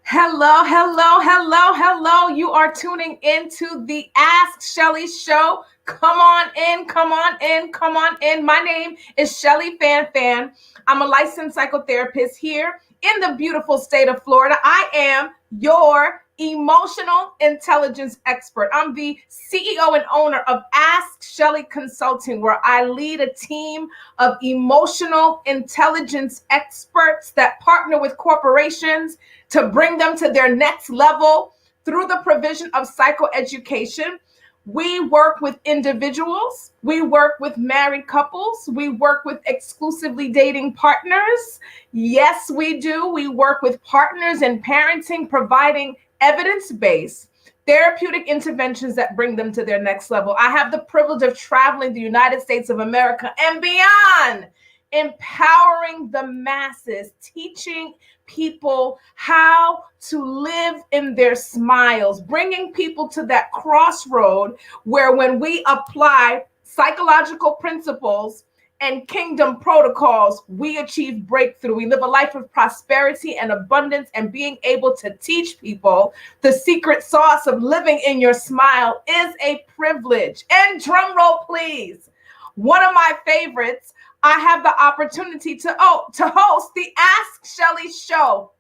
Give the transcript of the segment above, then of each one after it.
Hello, hello, hello, hello. You are tuning into the Ask Schellie show. Come on in, come on in, come on in. My name is Schellie Fanfan. I'm a licensed psychotherapist here in the beautiful state of Florida. I am your emotional intelligence expert. I'm the CEO and owner of Ask Schellie Consulting, where I lead a team of emotional intelligence experts that partner with corporations to bring them to their next level through the provision of psychoeducation. We work with individuals, we work with married couples, we work with exclusively dating partners. Yes, we do. We work with partners in parenting, providing evidence-based therapeutic interventions that bring them to their next level. I have the privilege of traveling the United States of America and beyond, empowering the masses, teaching people how to live in their smiles, bringing people to that crossroad where when we apply psychological principles and kingdom protocols, we achieve breakthrough. We live a life of prosperity and abundance, and being able to teach people the secret sauce of living in your smile is a privilege. And drum roll, please. One of my favorites, I have the opportunity to host the Ask Schellie show,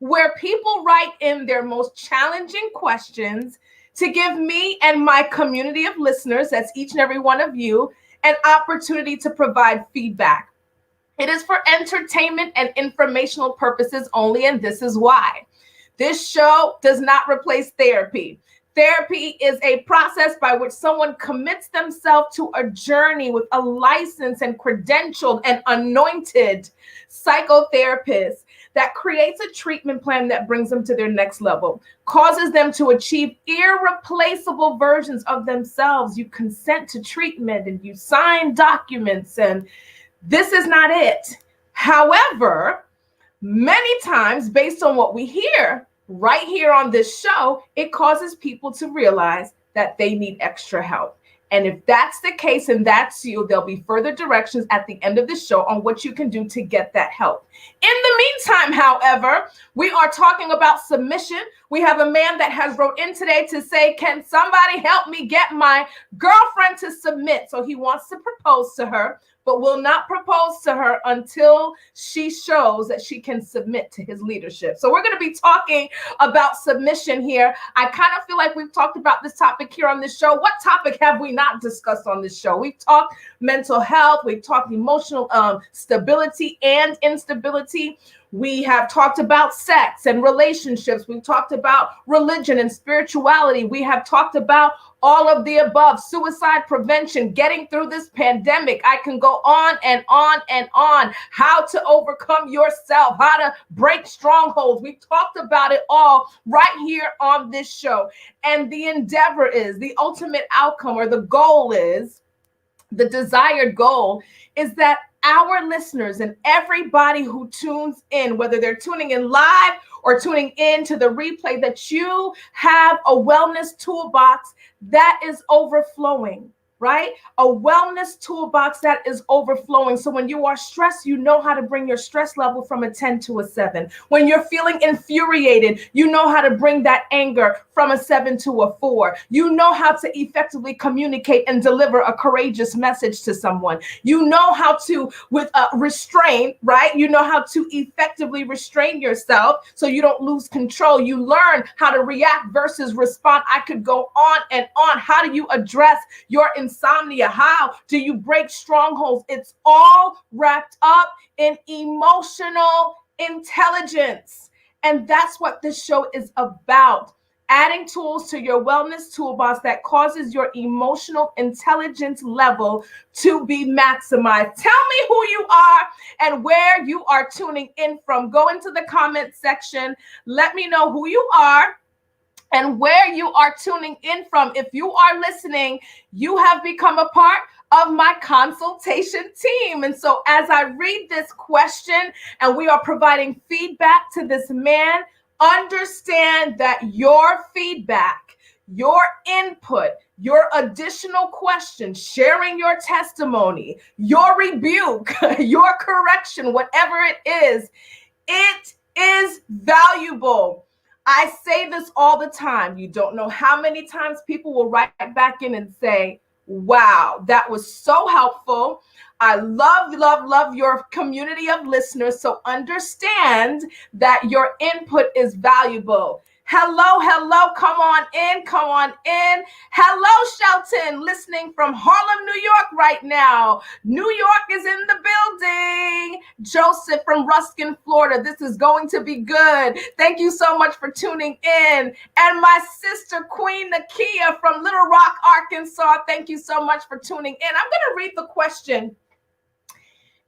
where people write in their most challenging questions to give me and my community of listeners, that's each and every one of you, an opportunity to provide feedback. It is for entertainment and informational purposes only, and this is why. This show does not replace therapy. Therapy is a process by which someone commits themselves to a journey with a licensed and credentialed and anointed psychotherapist that creates a treatment plan that brings them to their next level, causes them to achieve irreplaceable versions of themselves. You consent to treatment and you sign documents, and this is not it. However, many times, based on what we hear right here on this show, it causes people to realize that they need extra help. And if that's the case and that's you, there'll be further directions at the end of the show on what you can do to get that help. In the meantime, however, we are talking about submission. We have a man that has wrote in today to say, can somebody help me get my girlfriend to submit? So he wants to propose to her, but will not propose to her until she shows that she can submit to his leadership. So we're going to be talking about submission here. I kind of feel like we've talked about this topic here on this show. What topic have we not discussed on this show? We've talked mental health. We've talked emotional stability and instability. We have talked about sex and relationships. We've talked about religion and spirituality. We have talked about all of the above, suicide prevention, getting through this pandemic. I can go on and on and on. How to overcome yourself, how to break strongholds. We've talked about it all right here on this show. And the endeavor is, the ultimate outcome, or the goal is, the desired goal is that our listeners and everybody who tunes in, whether they're tuning in live or tuning in to the replay, that you have a wellness toolbox that is overflowing, right? A wellness toolbox that is overflowing. So when you are stressed, you know how to bring your stress level from a 10 to a 7. When you're feeling infuriated, you know how to bring that anger from a 7 to a 4. You know how to effectively communicate and deliver a courageous message to someone. You know how to, with restrain, right? You know how to effectively restrain yourself so you don't lose control. You learn how to react versus respond. I could go on and on. How do you address your insomnia? How do you break strongholds? It's all wrapped up in emotional intelligence. And that's what this show is about. Adding tools to your wellness toolbox that causes your emotional intelligence level to be maximized. Tell me who you are and where you are tuning in from. Go into the comment section. Let me know who you are and where you are tuning in from. If you are listening, you have become a part of my consultation team. And so as I read this question and we are providing feedback to this man, understand that your feedback, your input, your additional questions, sharing your testimony, your rebuke, your correction, whatever it is is valuable. I say this all the time. You don't know how many times people will write back in and say, wow, that was so helpful. I love your community of listeners. So understand that your input is valuable. Hello, come on in. Hello, Shelton, listening from Harlem, New York right now. New York is in the building. Joseph from Ruskin, Florida. This is going to be good. Thank you so much for tuning in. And my sister, Queen Nakia from Little Rock, Arkansas. Thank you so much for tuning in. I'm going to read the question.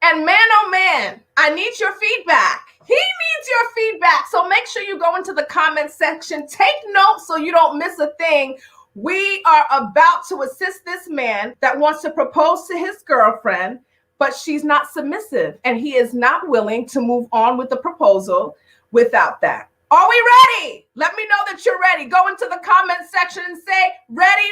And man, oh man, I need your feedback. He needs your feedback. So make sure you go into the comment section. Take notes so you don't miss a thing. We are about to assist this man that wants to propose to his girlfriend, but she's not submissive, and he is not willing to move on with the proposal without that. Are we ready? Let me know that you're ready. Go into the comment section and say, ready,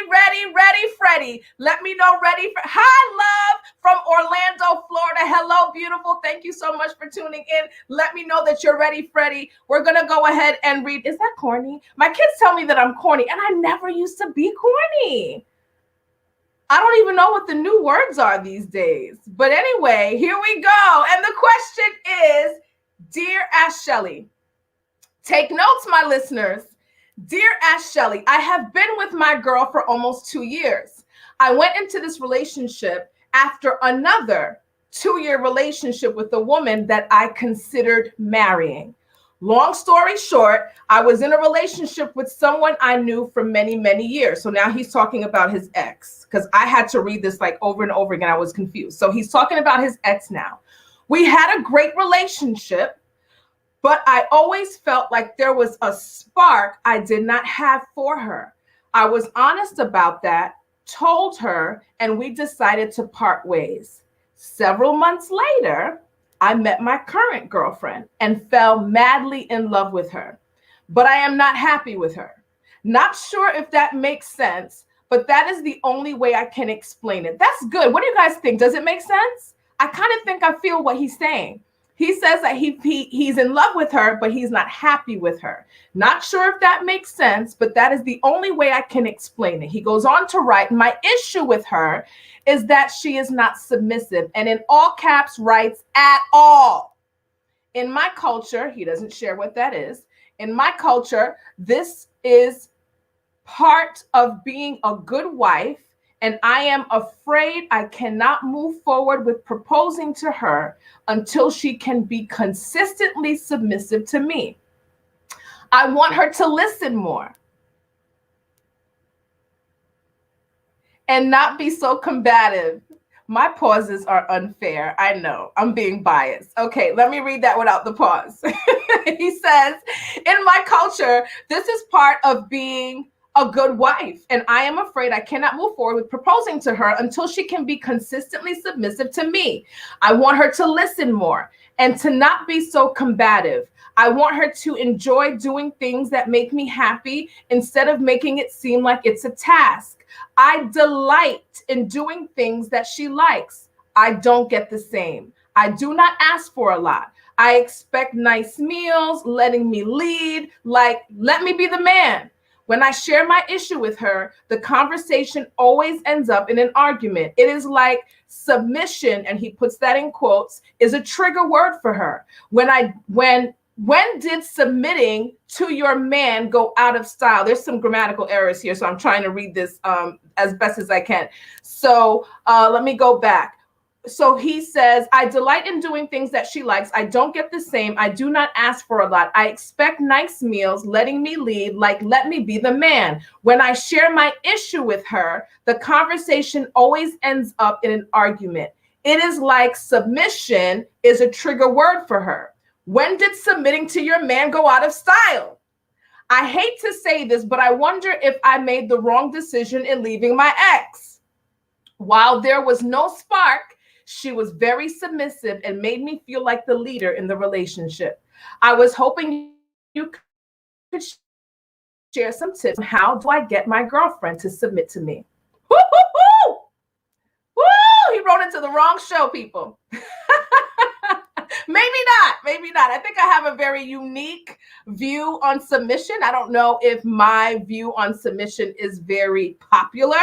Freddie. Let me know, ready. Hi, love from Orlando, Florida. Hello, beautiful. Thank you so much for tuning in. Let me know that you're ready, Freddie. We're going to go ahead and read. Is that corny? My kids tell me that I'm corny, and I never used to be corny. I don't even know what the new words are these days. But anyway, here we go. And the question is, Dear Ask Schellie. Take notes, my listeners. Dear Ask Schellie, I have been with my girl for almost 2 years. I went into this relationship after another 2-year relationship with a woman that I considered marrying. Long story short, I was in a relationship with someone I knew for many, many years. So now he's talking about his ex, because I had to read this like over and over again. I was confused. So he's talking about his ex now. We had a great relationship, but I always felt like there was a spark I did not have for her. I was honest about that, told her, and we decided to part ways. Several months later, I met my current girlfriend and fell madly in love with her. But I am not happy with her. Not sure if that makes sense, but that is the only way I can explain it. That's good. What do you guys think? Does it make sense? I kind of think I feel what he's saying. He says that he's in love with her, but he's not happy with her. Not sure if that makes sense, but that is the only way I can explain it. He goes on to write, my issue with her is that she is not submissive, and in all caps writes, at all. In my culture, he doesn't share what that is. In my culture, this is part of being a good wife, and I am afraid I cannot move forward with proposing to her until she can be consistently submissive to me. I want her to listen more and not be so combative. My pauses are unfair. I know, I'm being biased. Okay, let me read that without the pause. He says, in my culture, this is part of being a good wife, and I am afraid I cannot move forward with proposing to her until she can be consistently submissive to me. I want her to listen more and to not be so combative. I want her to enjoy doing things that make me happy instead of making it seem like it's a task. I delight in doing things that she likes. I don't get the same. I do not ask for a lot. I expect nice meals, letting me lead, like, let me be the man. When I share my issue with her, the conversation always ends up in an argument. It is like submission, and he puts that in quotes, is a trigger word for her. When did submitting to your man go out of style? There's some grammatical errors here, so I'm trying to read this as best as I can. So let me go back. So he says, I delight in doing things that she likes. I don't get the same. I do not ask for a lot. I expect nice meals, letting me lead, like let me be the man. When I share my issue with her, the conversation always ends up in an argument. It is like submission is a trigger word for her. When did submitting to your man go out of style? I hate to say this, but I wonder if I made the wrong decision in leaving my ex. While there was no spark, she was very submissive and made me feel like the leader in the relationship. I was hoping you could share some tips on how do I get my girlfriend to submit to me. Woo, woo, woo! Woo! He wrote into the wrong show, people. Maybe not. I think I have a very unique view on submission. I don't know if my view on submission is very popular.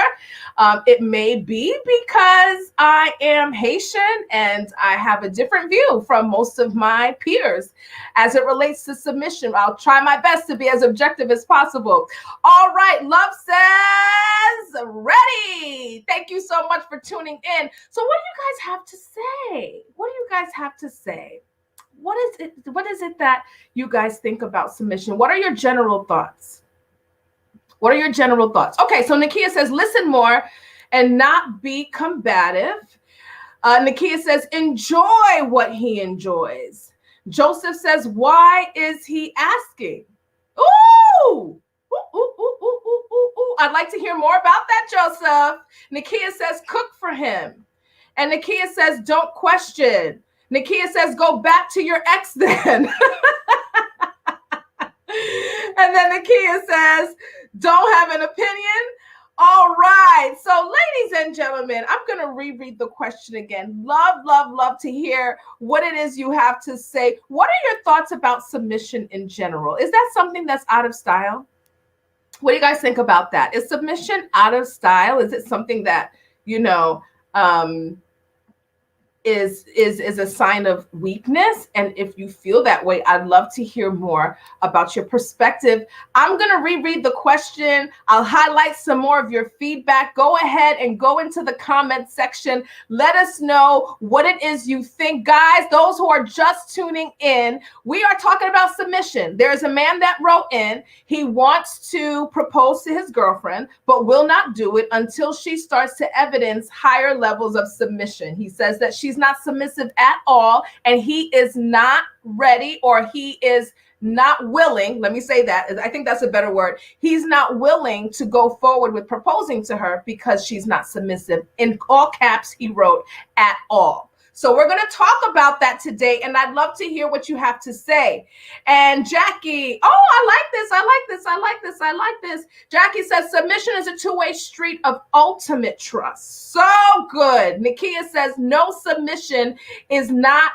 It may be because I am Haitian and I have a different view from most of my peers as it relates to submission. I'll try my best to be as objective as possible. All right, Love says ready. Thank you so much for tuning in. So what do you guys have to say? What do you guys have to say? What is it that you guys think about submission? What are your general thoughts? What are your general thoughts? Okay, so Nakia says, listen more and not be combative. Nakia says, enjoy what he enjoys. Joseph says, why is he asking? Ooh! Ooh. I'd like to hear more about that, Joseph. Nakia says, cook for him. And Nakia says, don't question. Nakia says, go back to your ex then. And then Nakia says, don't have an opinion. All right. So ladies and gentlemen, I'm going to reread the question again. Love to hear what it is you have to say. What are your thoughts about submission in general? Is that something that's out of style? What do you guys think about that? Is submission out of style? Is it something that, is a sign of weakness? And if you feel that way, I'd love to hear more about your perspective. I'm going to reread the question. I'll highlight some more of your feedback. Go ahead and go into the comment section. Let us know what it is you think. Guys, those who are just tuning in, we are talking about submission. There's a man that wrote in. He wants to propose to his girlfriend, but will not do it until she starts to evidence higher levels of submission. He says that she's not submissive at all, and he is not ready, or he is not willing. Let me say that. I think that's a better word. He's not willing to go forward with proposing to her because she's not submissive. In all caps, he wrote, at all. So we're going to talk about that today, and I'd love to hear what you have to say. And Jackie, I like this. Jackie says, submission is a two-way street of ultimate trust. So good. Nakia says, no, submission is not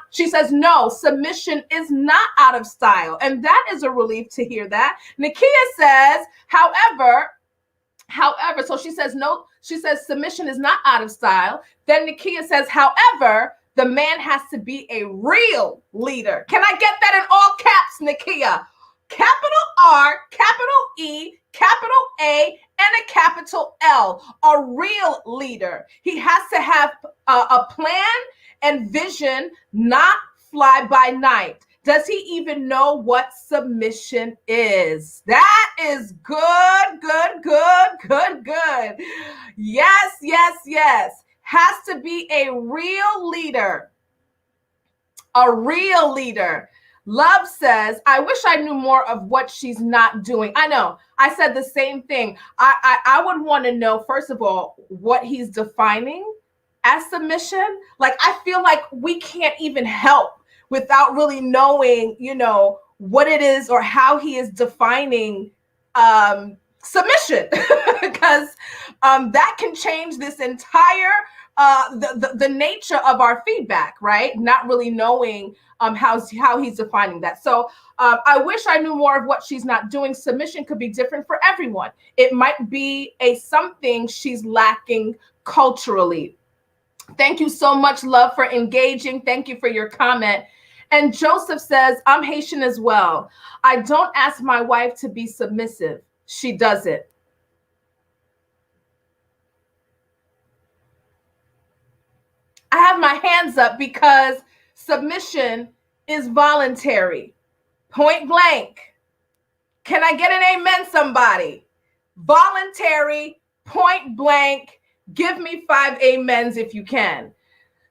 out of style. And that is a relief to hear that. Nakia says, however, so she says, no, she says submission is not out of style. Then Nakia says, however, the man has to be a real leader. Can I get that in all caps, Nakia? Capital R, capital E, capital A, and a capital L. A real leader. He has to have a plan and vision, not fly by night. Does he even know what submission is? That is good. Yes. Has to be a real leader. A real leader. Love says, I wish I knew more of what she's not doing. I know. I said the same thing. I would want to know, first of all, what he's defining as submission. Like, I feel like we can't even help without really knowing, what it is or how he is defining submission, because that can change this entire the nature of our feedback, right? Not really knowing how he's defining that. So I wish I knew more of what she's not doing. Submission could be different for everyone. It might be something she's lacking culturally. Thank you so much, Love, for engaging. Thank you for your comment. And Joseph says, I'm Haitian as well. I don't ask my wife to be submissive. She does it. I have my hands up because submission is voluntary. Point blank. Can I get an amen, somebody? Voluntary, point blank. Give me 5 amens if you can.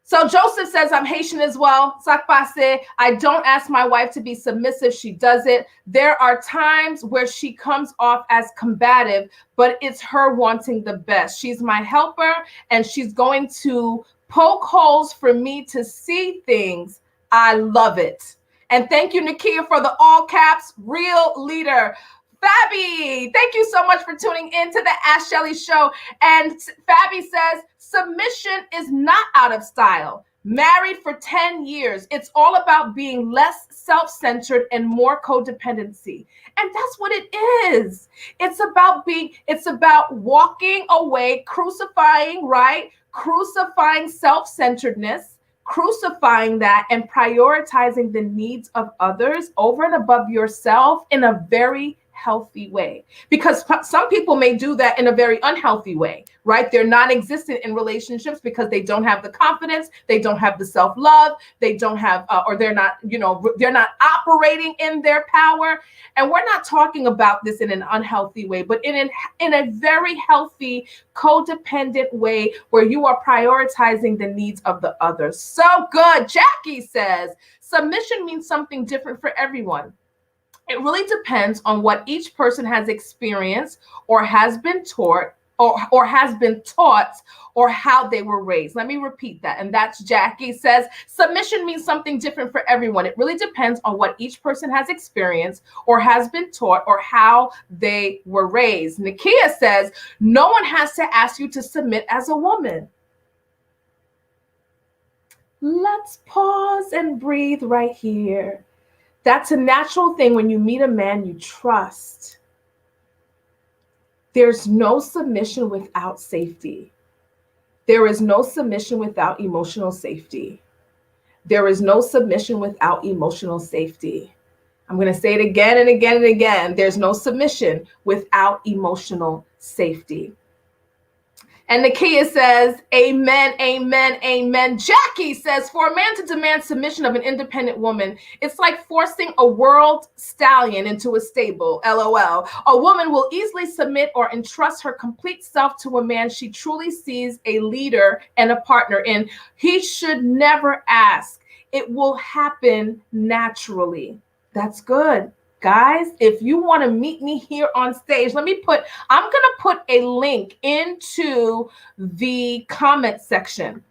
So Joseph says, I'm Haitian as well. Sakpase, I don't ask my wife to be submissive. She does it. There are times where she comes off as combative, but it's her wanting the best. She's my helper, and she's going to poke holes for me to see things. I love it. And thank you, Nakia, for the all caps real leader. Fabi, thank you so much for tuning in to the Ask Schellie show. And Fabi says, submission is not out of style. Married for 10 years. It's all about being less self-centered and more codependency. And that's what it is. It's about walking away, crucifying, right? Crucifying self-centeredness, crucifying that, and prioritizing the needs of others over and above yourself in a very healthy way. Because some people may do that in a very unhealthy way, right? They're non-existent in relationships because they don't have the confidence, they don't have the self-love, they don't have, or they're not, they're not operating in their power. And we're not talking about this in an unhealthy way, but in a very healthy, codependent way where you are prioritizing the needs of the others. So good. Jackie says, submission means something different for everyone. It really depends on what each person has experienced or has been taught or has been taught or how they were raised. Let me repeat that. And that's Jackie says, submission means something different for everyone. It really depends on what each person has experienced or has been taught or how they were raised. Nakia says, no one has to ask you to submit as a woman. Let's pause and breathe right here. That's a natural thing when you meet a man you trust. There's no submission without safety. There is no submission without emotional safety. There is no submission without emotional safety. I'm going to say it again and again and again. There's no submission without emotional safety. And Nakia says, amen, amen, amen. Jackie says, for a man to demand submission of an independent woman, it's like forcing a world stallion into a stable, LOL. A woman will easily submit or entrust her complete self to a man she truly sees a leader and a partner in. He should never ask. It will happen naturally. That's good. Guys, if you want to meet me here on stage, I'm going to put a link into the comment section.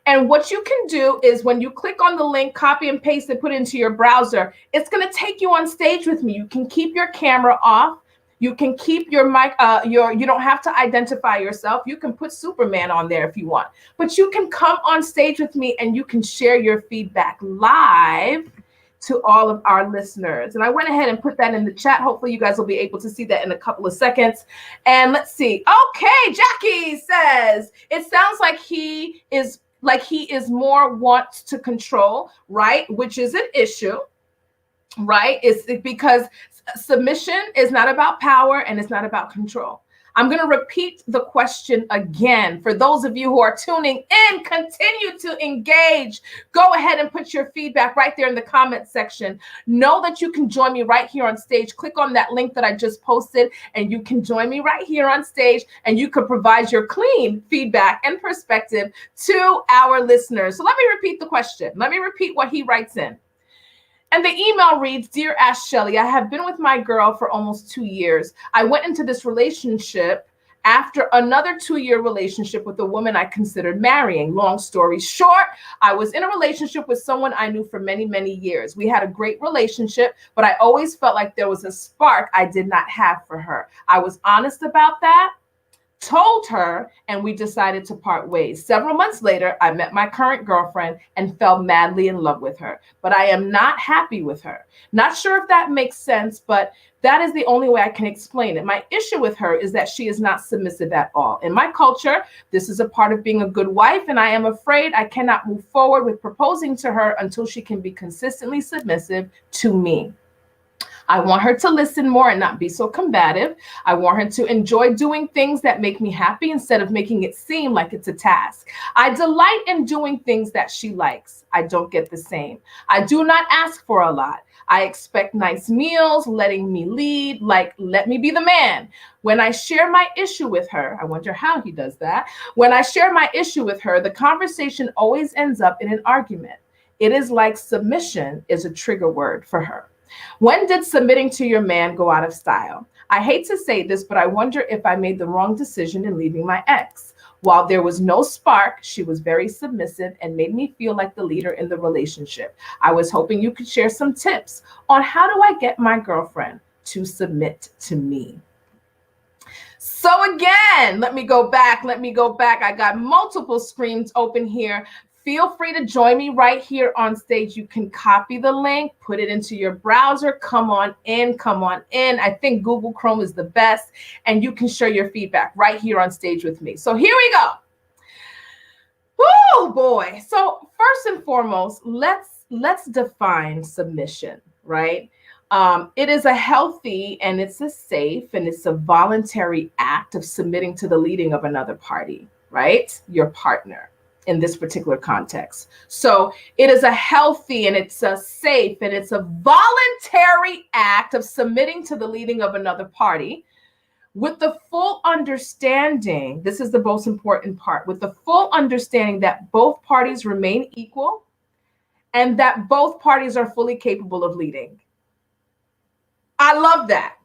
And what you can do is when you click on the link, copy and paste and put it into your browser, it's going to take you on stage with me. You can keep your camera off. You can keep your mic, you don't have to identify yourself. You can put Superman on there if you want, but you can come on stage with me and you can share your feedback live to all of our listeners. And I went ahead and put that in the chat. Hopefully you guys will be able to see that in a couple of seconds. And let's see. Okay, Jackie says, it sounds like he is more wants to control, right? Which is an issue, right? It's because submission is not about power and it's not about control. I'm going to repeat the question again. For those of you who are tuning in, continue to engage. Go ahead and put your feedback right there in the comment section. Know that you can join me right here on stage. Click on that link that I just posted and you can join me right here on stage and you could provide your clean feedback and perspective to our listeners. So let me repeat the question. Let me repeat what he writes in. And the email reads, Dear Ask Schellie, I have been with my girl for almost 2 years. I went into this relationship after another 2-year relationship with a woman I considered marrying. Long story short, I was in a relationship with someone I knew for many, many years. We had a great relationship, but I always felt like there was a spark I did not have for her. I was honest about that, told her, and we decided to part ways. Several months later, I met my current girlfriend and fell madly in love with her, but I am not happy with her. Not sure if that makes sense, but that is the only way I can explain it. My issue with her is that she is not submissive at all. In my culture, this is a part of being a good wife, and I am afraid I cannot move forward with proposing to her until she can be consistently submissive to me. I want her to listen more and not be so combative. I want her to enjoy doing things that make me happy instead of making it seem like it's a task. I delight in doing things that she likes. I don't get the same. I do not ask for a lot. I expect nice meals, letting me lead, like let me be the man. When I share my issue with her, I wonder how he does that. When I share my issue with her, the conversation always ends up in an argument. It is like submission is a trigger word for her. When did submitting to your man go out of style? I hate to say this, but I wonder if I made the wrong decision in leaving my ex. While there was no spark, she was very submissive and made me feel like the leader in the relationship. I was hoping you could share some tips on how do I get my girlfriend to submit to me. So again, let me go back. I got multiple screens open here. feel free to join me right here on stage. You can copy the link, put it into your browser. Come on in, come on in. I think Google Chrome is the best, and you can share your feedback right here on stage with me. So here we go. Oh boy. So first and foremost, let's define submission, right? It is a healthy and it's a safe and it's a voluntary act of submitting to the leading of another party, right? Your partner in this particular context. So it is a healthy and it's a safe and it's a voluntary act of submitting to the leading of another party with the full understanding, this is the most important part, with the full understanding that both parties remain equal and that both parties are fully capable of leading. I love that.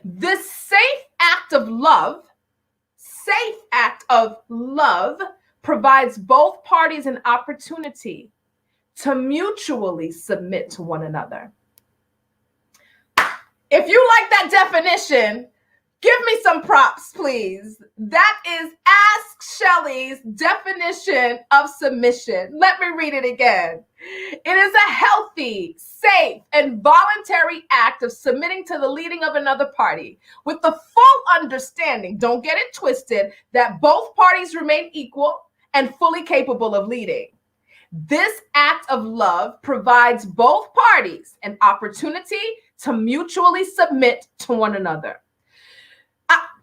This safe act of love provides both parties an opportunity to mutually submit to one another. If you like that definition, give me some props, please. That is Ask Schellie's definition of submission. Let me read it again. It is a healthy, safe, and voluntary act of submitting to the leading of another party with the full understanding, don't get it twisted, that both parties remain equal and fully capable of leading. This act of love provides both parties an opportunity to mutually submit to one another.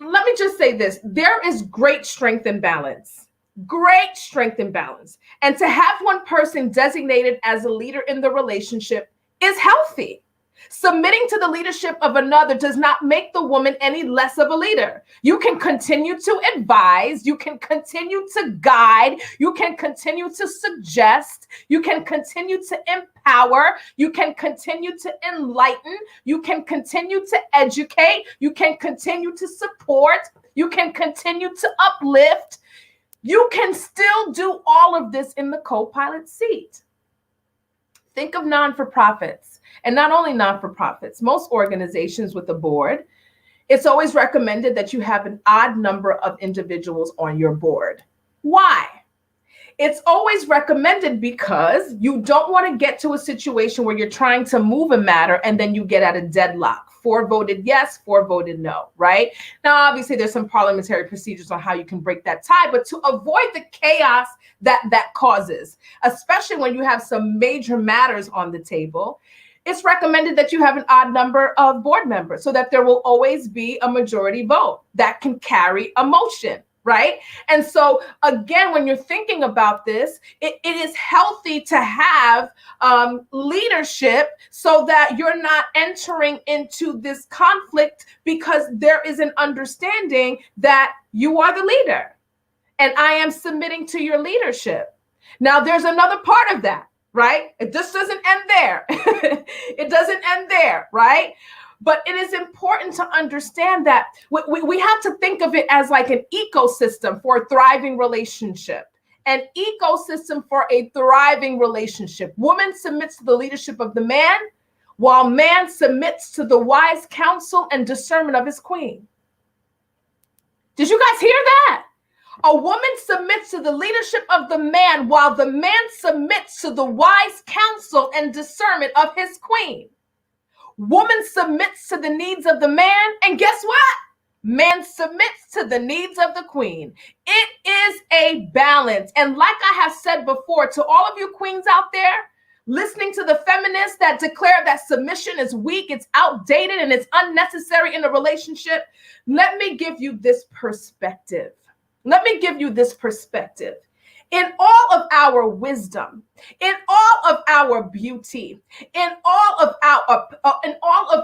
Let me just say this. There is great strength and balance. Great strength and balance. And to have one person designated as a leader in the relationship is healthy. Submitting to the leadership of another does not make the woman any less of a leader. You can continue to advise, you can continue to guide, you can continue to suggest, you can continue to empower, you can continue to enlighten, you can continue to educate, you can continue to support, you can continue to uplift. You can still do all of this in the co-pilot seat. Think of non-for-profits, and not only non-for-profits, most organizations with a board, it's always recommended that you have an odd number of individuals on your board. Why? It's always recommended because you don't want to get to a situation where you're trying to move a matter and then you get at a deadlock. 4 voted yes, 4 voted no, right? Now, obviously, there's some parliamentary procedures on how you can break that tie, but to avoid the chaos that causes, especially when you have some major matters on the table, it's recommended that you have an odd number of board members so that there will always be a majority vote that can carry a motion. Right? And so, again, when you're thinking about this, it is healthy to have leadership so that you're not entering into this conflict because there is an understanding that you are the leader and I am submitting to your leadership. Now, there's another part of that, right? It just doesn't end there. It doesn't end there, right? But it is important to understand that we have to think of it as like an ecosystem for a thriving relationship. An ecosystem for a thriving relationship. Woman submits to the leadership of the man, while man submits to the wise counsel and discernment of his queen. Did you guys hear that? A woman submits to the leadership of the man, while the man submits to the wise counsel and discernment of his queen. Woman submits to the needs of the man, and guess what? Man submits to the needs of the queen. It is a balance. And like I have said before, to all of you queens out there, listening to the feminists that declare that submission is weak, it's outdated, and it's unnecessary in a relationship, let me give you this perspective. Let me give you this perspective. In all of our wisdom, in all of our beauty, in all of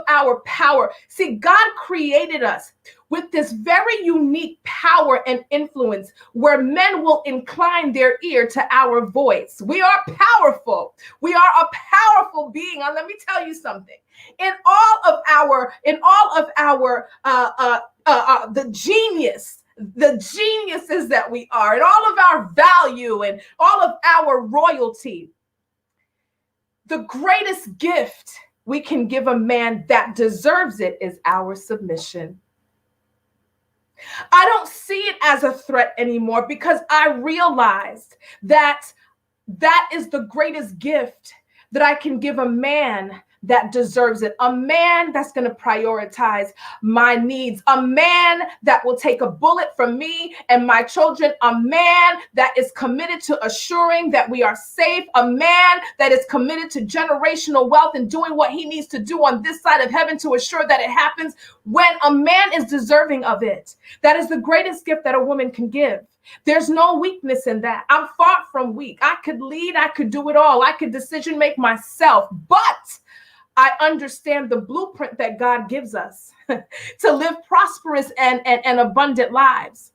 our power, see, God created us with this very unique power and influence where men will incline their ear to our voice. We are powerful. We are a powerful being. And let me tell you something. In all of our the geniuses that we are, and all of our value and all of our royalty, the greatest gift we can give a man that deserves it is our submission. I don't see it as a threat anymore because I realized that That is the greatest gift that I can give a man that deserves it. A man that's going to prioritize my needs. A man that will take a bullet from me and my children. A man that is committed to assuring that we are safe. A man that is committed to generational wealth and doing what he needs to do on this side of heaven to assure that it happens. When a man is deserving of it, that is the greatest gift that a woman can give. There's no weakness in that. I'm far from weak. I could lead. I could do it all. I could decision make myself, but I understand the blueprint that God gives us to live prosperous and abundant lives.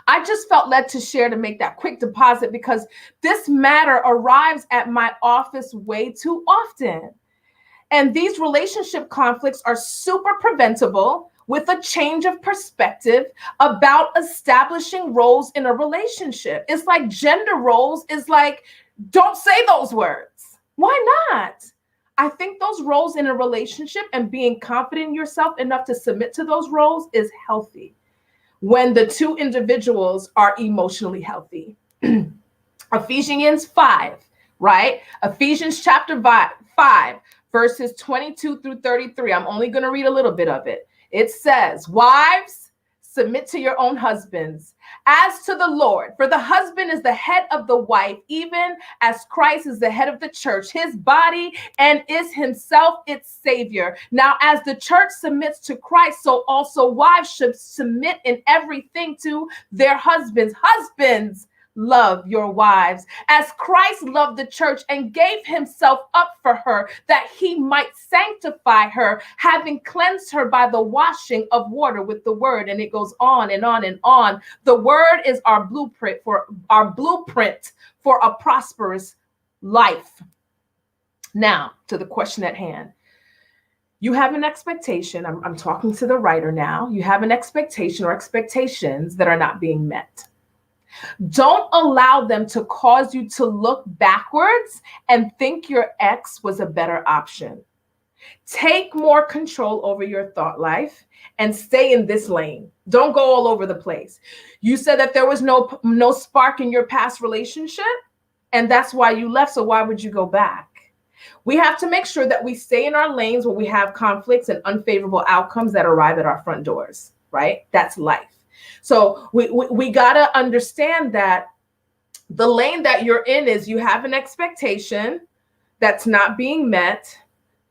I just felt led to share, to make that quick deposit, because this matter arrives at my office way too often. And these relationship conflicts are super preventable with a change of perspective about establishing roles in a relationship. It's like gender roles is like, don't say those words. Why not? I think those roles in a relationship and being confident in yourself enough to submit to those roles is healthy when the two individuals are emotionally healthy. Ephesians 5, right? Ephesians chapter 5, verses 22 through 33. I'm only going to read a little bit of it. It says, wives, submit to your own husbands as to the Lord. For the husband is the head of the wife, even as Christ is the head of the church, his body, and is himself its savior. Now, as the church submits to Christ, so also wives should submit in everything to their husbands. Husbands, love your wives as Christ loved the church and gave himself up for her, that he might sanctify her, having cleansed her by the washing of water with the word. And it goes on and on and on. The word is our blueprint for a prosperous life. Now, to the question at hand. You have an expectation. I'm talking to the writer now. You have an expectation or expectations that are not being met. Don't allow them to cause you to look backwards and think your ex was a better option. Take more control over your thought life and stay in this lane. Don't go all over the place. You said that there was no spark in your past relationship, and that's why you left. So why would you go back? We have to make sure that we stay in our lanes when we have conflicts and unfavorable outcomes that arrive at our front doors, right? That's life. So we got to understand that the lane that you're in is you have an expectation that's not being met.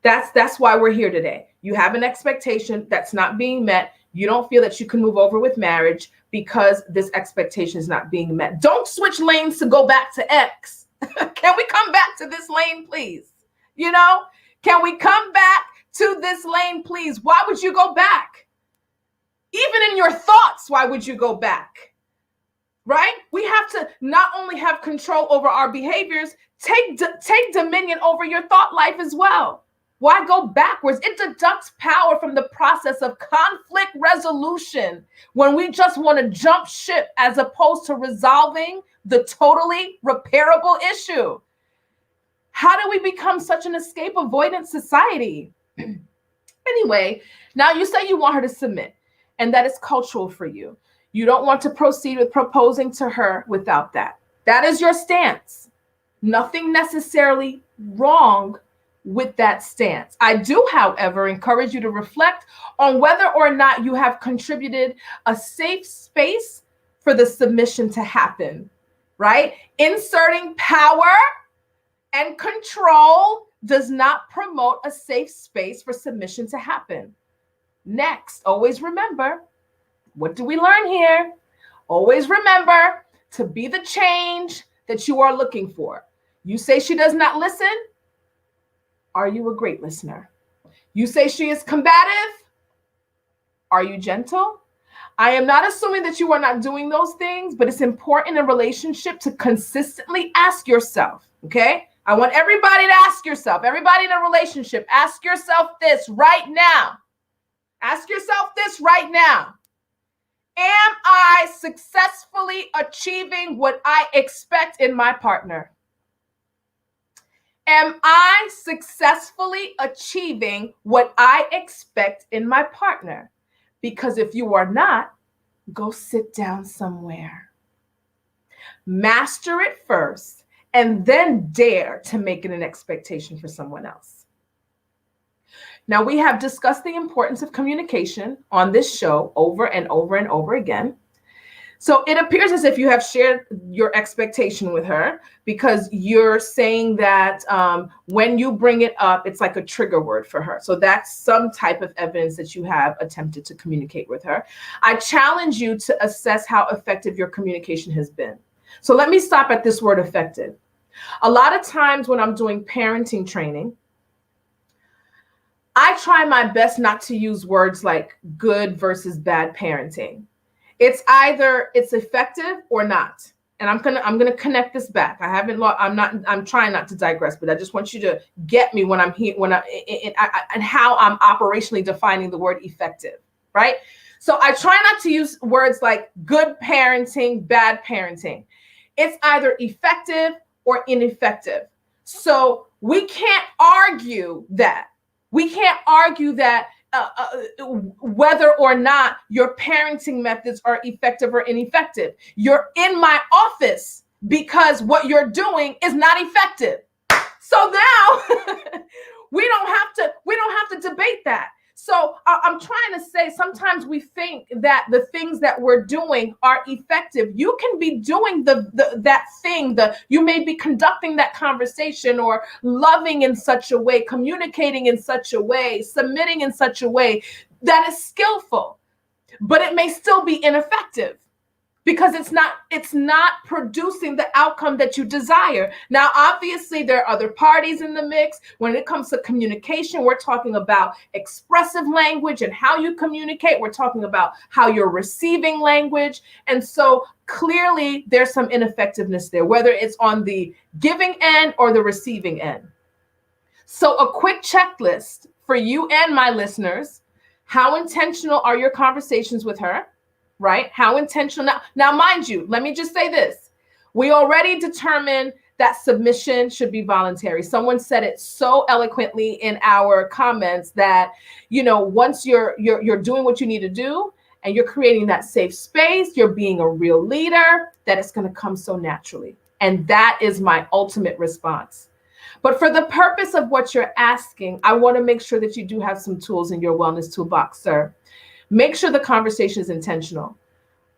That's why we're here today. You have an expectation that's not being met. You don't feel that you can move over with marriage because this expectation is not being met. Don't switch lanes to go back to X. Can we come back to this lane, please? Can we come back to this lane, please? Why would you go back? Even in your thoughts, why would you go back? Right? We have to not only have control over our behaviors, take dominion over your thought life as well. Why go backwards? It deducts power from the process of conflict resolution when we just want to jump ship as opposed to resolving the totally repairable issue. How do we become such an escape avoidance society? Anyway, now you say you want her to submit. And that is cultural for you. You don't want to proceed with proposing to her without that. That is your stance. Nothing necessarily wrong with that stance. I do, however, encourage you to reflect on whether or not you have contributed a safe space for the submission to happen, right? Inserting power and control does not promote a safe space for submission to happen. Next, always remember, what do we learn here? Always remember to be the change that you are looking for. You say she does not listen. Are you a great listener? You say she is combative. Are you gentle? I am not assuming that you are not doing those things, but it's important in a relationship to consistently ask yourself, okay? I want everybody to ask yourself, everybody in a relationship, ask yourself this right now. Ask yourself this right now. Am I successfully achieving what I expect in my partner? Am I successfully achieving what I expect in my partner? Because if you are not, go sit down somewhere. Master it first and then dare to make it an expectation for someone else. Now, we have discussed the importance of communication on this show over and over and over again. So it appears as if you have shared your expectation with her, because you're saying that when you bring it up, it's like a trigger word for her. So that's some type of evidence that you have attempted to communicate with her. I challenge you to assess how effective your communication has been. So let me stop at this word effective. A lot of times when I'm doing parenting training, I try my best not to use words like good versus bad parenting. It's either it's effective or not. And I'm gonna connect this back. I'm trying not to digress, but I just want you to get me when I'm here, and how I'm operationally defining the word effective, right? So I try not to use words like good parenting, bad parenting. It's either effective or ineffective. So we can't argue that. We can't argue that whether or not your parenting methods are effective or ineffective. You're in my office because what you're doing is not effective. So now we don't have to debate that. So I'm trying to say, sometimes we think that the things that we're doing are effective. You can be doing that thing, you may be conducting that conversation or loving in such a way, communicating in such a way, submitting in such a way that is skillful, but it may still be ineffective, because it's not producing the outcome that you desire. Now, obviously, there are other parties in the mix. When it comes to communication, we're talking about expressive language and how you communicate. We're talking about how you're receiving language. And so clearly, there's some ineffectiveness there, whether it's on the giving end or the receiving end. So a quick checklist for you and my listeners. How intentional are your conversations with her? Right? How intentional. Now, mind you, let me just say this. We already determined that submission should be voluntary. Someone said it so eloquently in our comments that, once you're doing what you need to do and you're creating that safe space, you're being a real leader, that it's going to come so naturally. And that is my ultimate response. But for the purpose of what you're asking, I want to make sure that you do have some tools in your wellness toolbox, sir. Make sure the conversation is intentional.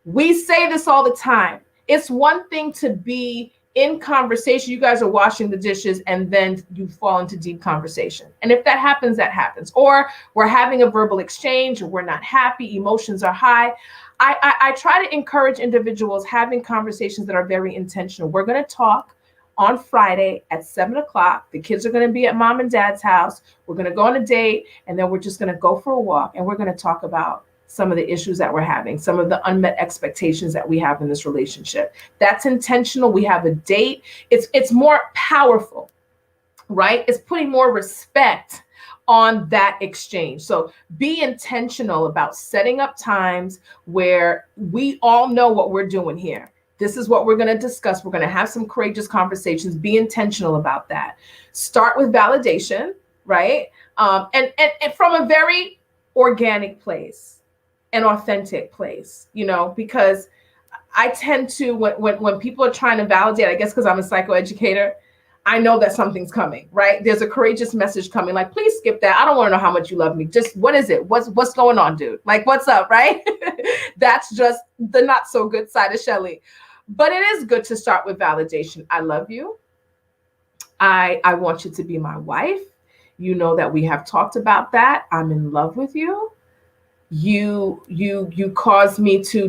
We say this all the time. It's one thing to be in conversation. You guys are washing the dishes and then you fall into deep conversation. And if that happens, that happens. Or we're having a verbal exchange, or we're not happy, emotions are high. I try to encourage individuals having conversations that are very intentional. We're going to talk on Friday at 7:00. The kids are going to be at mom and dad's house. We're going to go on a date, and then we're just going to go for a walk, and we're going to talk about some of the issues that we're having, some of the unmet expectations that we have in this relationship. That's intentional. We have a date. It's more powerful, right? It's putting more respect on that exchange. So be intentional about setting up times where we all know what we're doing here. This is what we're going to discuss. We're going to have some courageous conversations. Be intentional about that. Start with validation, right? And from a very organic place, an authentic place, because I tend to, when people are trying to validate, I guess because I'm a psychoeducator, I know that something's coming, right? There's a courageous message coming, like, please skip that. I don't want to know how much you love me. Just, what is it? What's going on, dude? Like, what's up, right? That's just the not so good side of Schellie. But it is good to start with validation. I love you. I want you to be my wife. You know that we have talked about that. I'm in love with you. You caused me to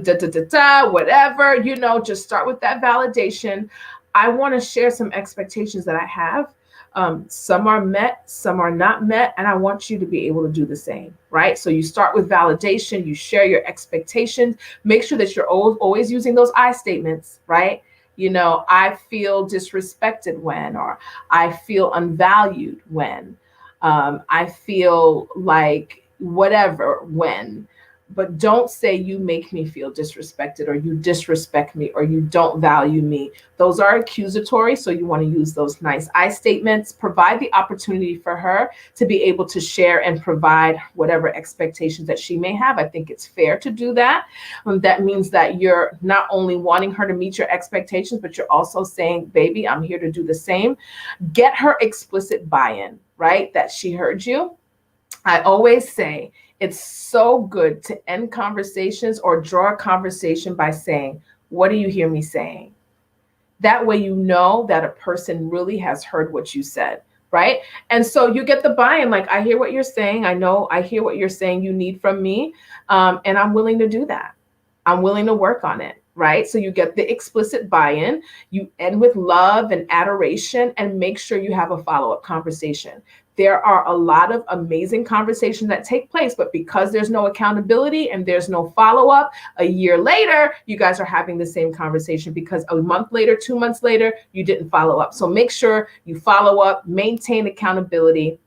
whatever, just start with that validation. I want to share some expectations that I have. Some are met, some are not met, and I want you to be able to do the same, right? So you start with validation, you share your expectations, make sure that you're always using those I statements, right? I feel disrespected when, or I feel unvalued when, I feel like whatever when. but don't say you make me feel disrespected, or you disrespect me, or you don't value me. Those are accusatory, so you want to use those nice I statements. Provide the opportunity for her to be able to share and provide whatever expectations that she may have. I think it's fair to do that. That means that you're not only wanting her to meet your expectations, but you're also saying, baby, I'm here to do the same. Get her explicit buy-in, right? That she heard you. I always say it's so good to end conversations or draw a conversation by saying, what do you hear me saying? That way you know that a person really has heard what you said, right? And so you get the buy-in, like, I hear what you're saying. I hear what you're saying you need from me, and I'm willing to do that. I'm willing to work on it, right? So you get the explicit buy-in, you end with love and adoration, and make sure you have a follow-up conversation. There are a lot of amazing conversations that take place, but because there's no accountability and there's no follow-up, a year later, you guys are having the same conversation because a month later, 2 months later, you didn't follow up. So make sure you follow up, maintain accountability.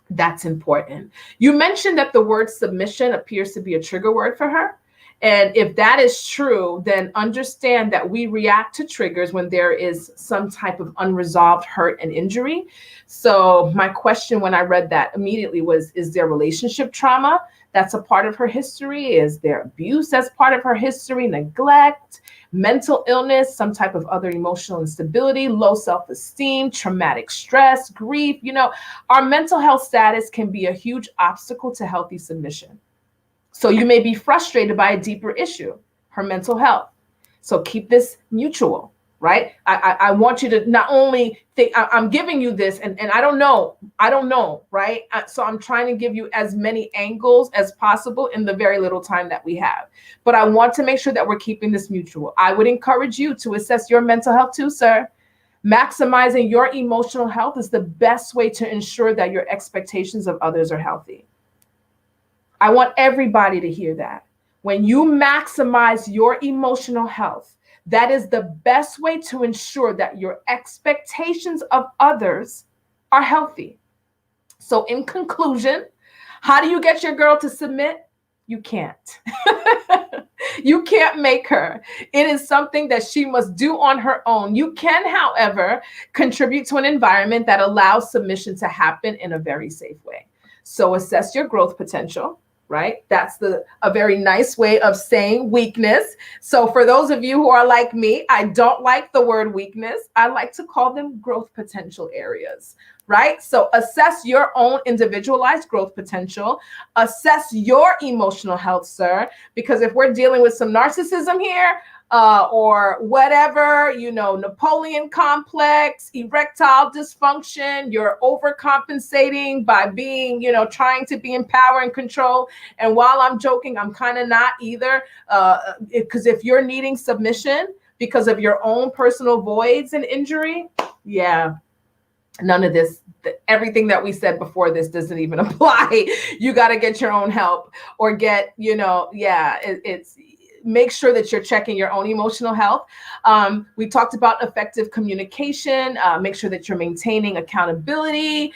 That's important. You mentioned that the word submission appears to be a trigger word for her. And if that is true, then understand that we react to triggers when there is some type of unresolved hurt and injury. So my question when I read that immediately was, is there relationship trauma that's a part of her history? Is there abuse that's part of her history? Neglect, mental illness, some type of other emotional instability, low self-esteem, traumatic stress, grief? You know, our mental health status can be a huge obstacle to healthy submission. So you may be frustrated by a deeper issue, her mental health. So keep this mutual, right? I want you to not only think I'm giving you this and I don't know, right? So I'm trying to give you as many angles as possible in the very little time that we have. But I want to make sure that we're keeping this mutual. I would encourage you to assess your mental health too, sir. Maximizing your emotional health is the best way to ensure that your expectations of others are healthy. I want everybody to hear that. When you maximize your emotional health, that is the best way to ensure that your expectations of others are healthy. So in conclusion, how do you get your girl to submit? You can't. You can't make her. It is something that she must do on her own. You can, however, contribute to an environment that allows submission to happen in a very safe way. So assess your growth potential. Right? That's a very nice way of saying weakness. So for those of you who are like me, I don't like the word weakness. I like to call them growth potential areas, right? So assess your own individualized growth potential. Assess your emotional health, sir, because if we're dealing with some narcissism here, or whatever, you know, Napoleon complex, erectile dysfunction, you're overcompensating by being, you know, trying to be in power and control. And while I'm joking, I'm kind of not either, because if you're needing submission because of your own personal voids and injury, yeah, none of this, everything that we said before this doesn't even apply. You got to get your own help or get, you know, yeah, it's make sure that you're checking your own emotional health. We talked about effective communication. Make sure that you're maintaining accountability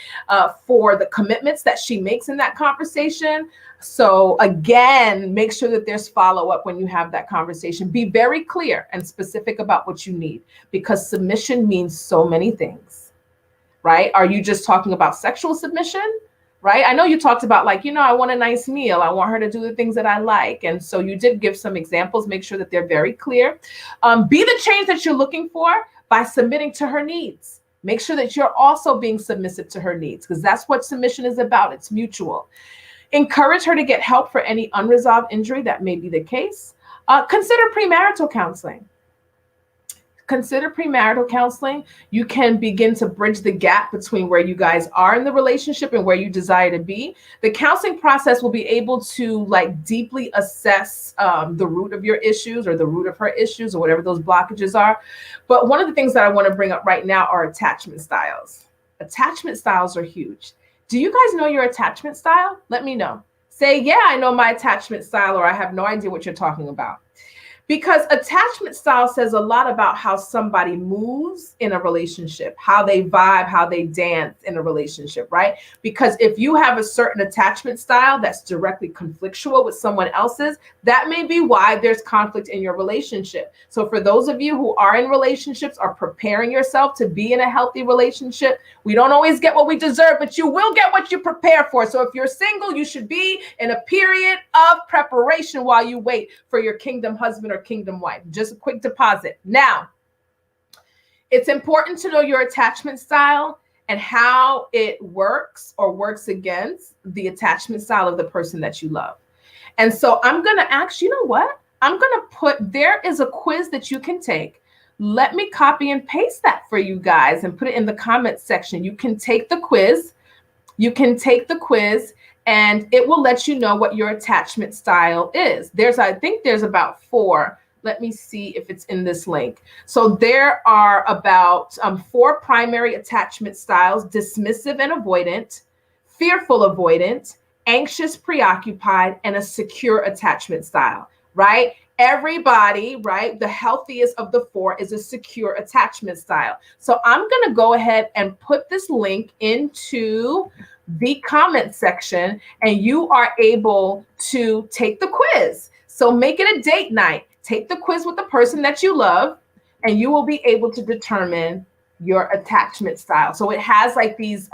for the commitments that she makes in that conversation. So again, make sure that there's follow-up when you have that conversation. Be very clear and specific about what you need, because submission means so many things, right? Are you just talking about sexual submission? Right? I know you talked about, like, you know, I want a nice meal. I want her to do the things that I like. And so you did give some examples. Make sure that they're very clear. Be the change that you're looking for by submitting to her needs. Make sure that you're also being submissive to her needs, because that's what submission is about. It's mutual. Encourage her to get help for any unresolved injury that may be the case. Consider premarital counseling. Consider premarital counseling. You can begin to bridge the gap between where you guys are in the relationship and where you desire to be. The counseling process will be able to, like, deeply assess the root of your issues or the root of her issues or whatever those blockages are. But one of the things that I want to bring up right now are attachment styles. Attachment styles are huge. Do you guys know your attachment style? Let me know. Say, yeah, I know my attachment style, or I have no idea what you're talking about. Because attachment style says a lot about how somebody moves in a relationship, how they vibe, how they dance in a relationship, right? Because if you have a certain attachment style that's directly conflictual with someone else's, that may be why there's conflict in your relationship. So for those of you who are in relationships, are preparing yourself to be in a healthy relationship, we don't always get what we deserve, but you will get what you prepare for. So if you're single, you should be in a period of preparation while you wait for your kingdom husband or kingdom wife. Just a quick deposit. Now, it's important to know your attachment style and how it works or works against the attachment style of the person that you love. And so I'm going to ask, you know what? I'm going to there is a quiz that you can take. Let me copy and paste that for you guys and put it in the comments section. You can take the quiz. And it will let you know what your attachment style is. I think there's about 4. Let me see if it's in this link. So there are about 4 primary attachment styles: dismissive and avoidant, fearful avoidant, anxious preoccupied, and a secure attachment style, right? Everybody, right? The healthiest of the 4 is a secure attachment style. So I'm going to go ahead and put this link into the comment section, and you are able to take the quiz. So make it a date night. Take the quiz with the person that you love, and you will be able to determine your attachment style. So it has like these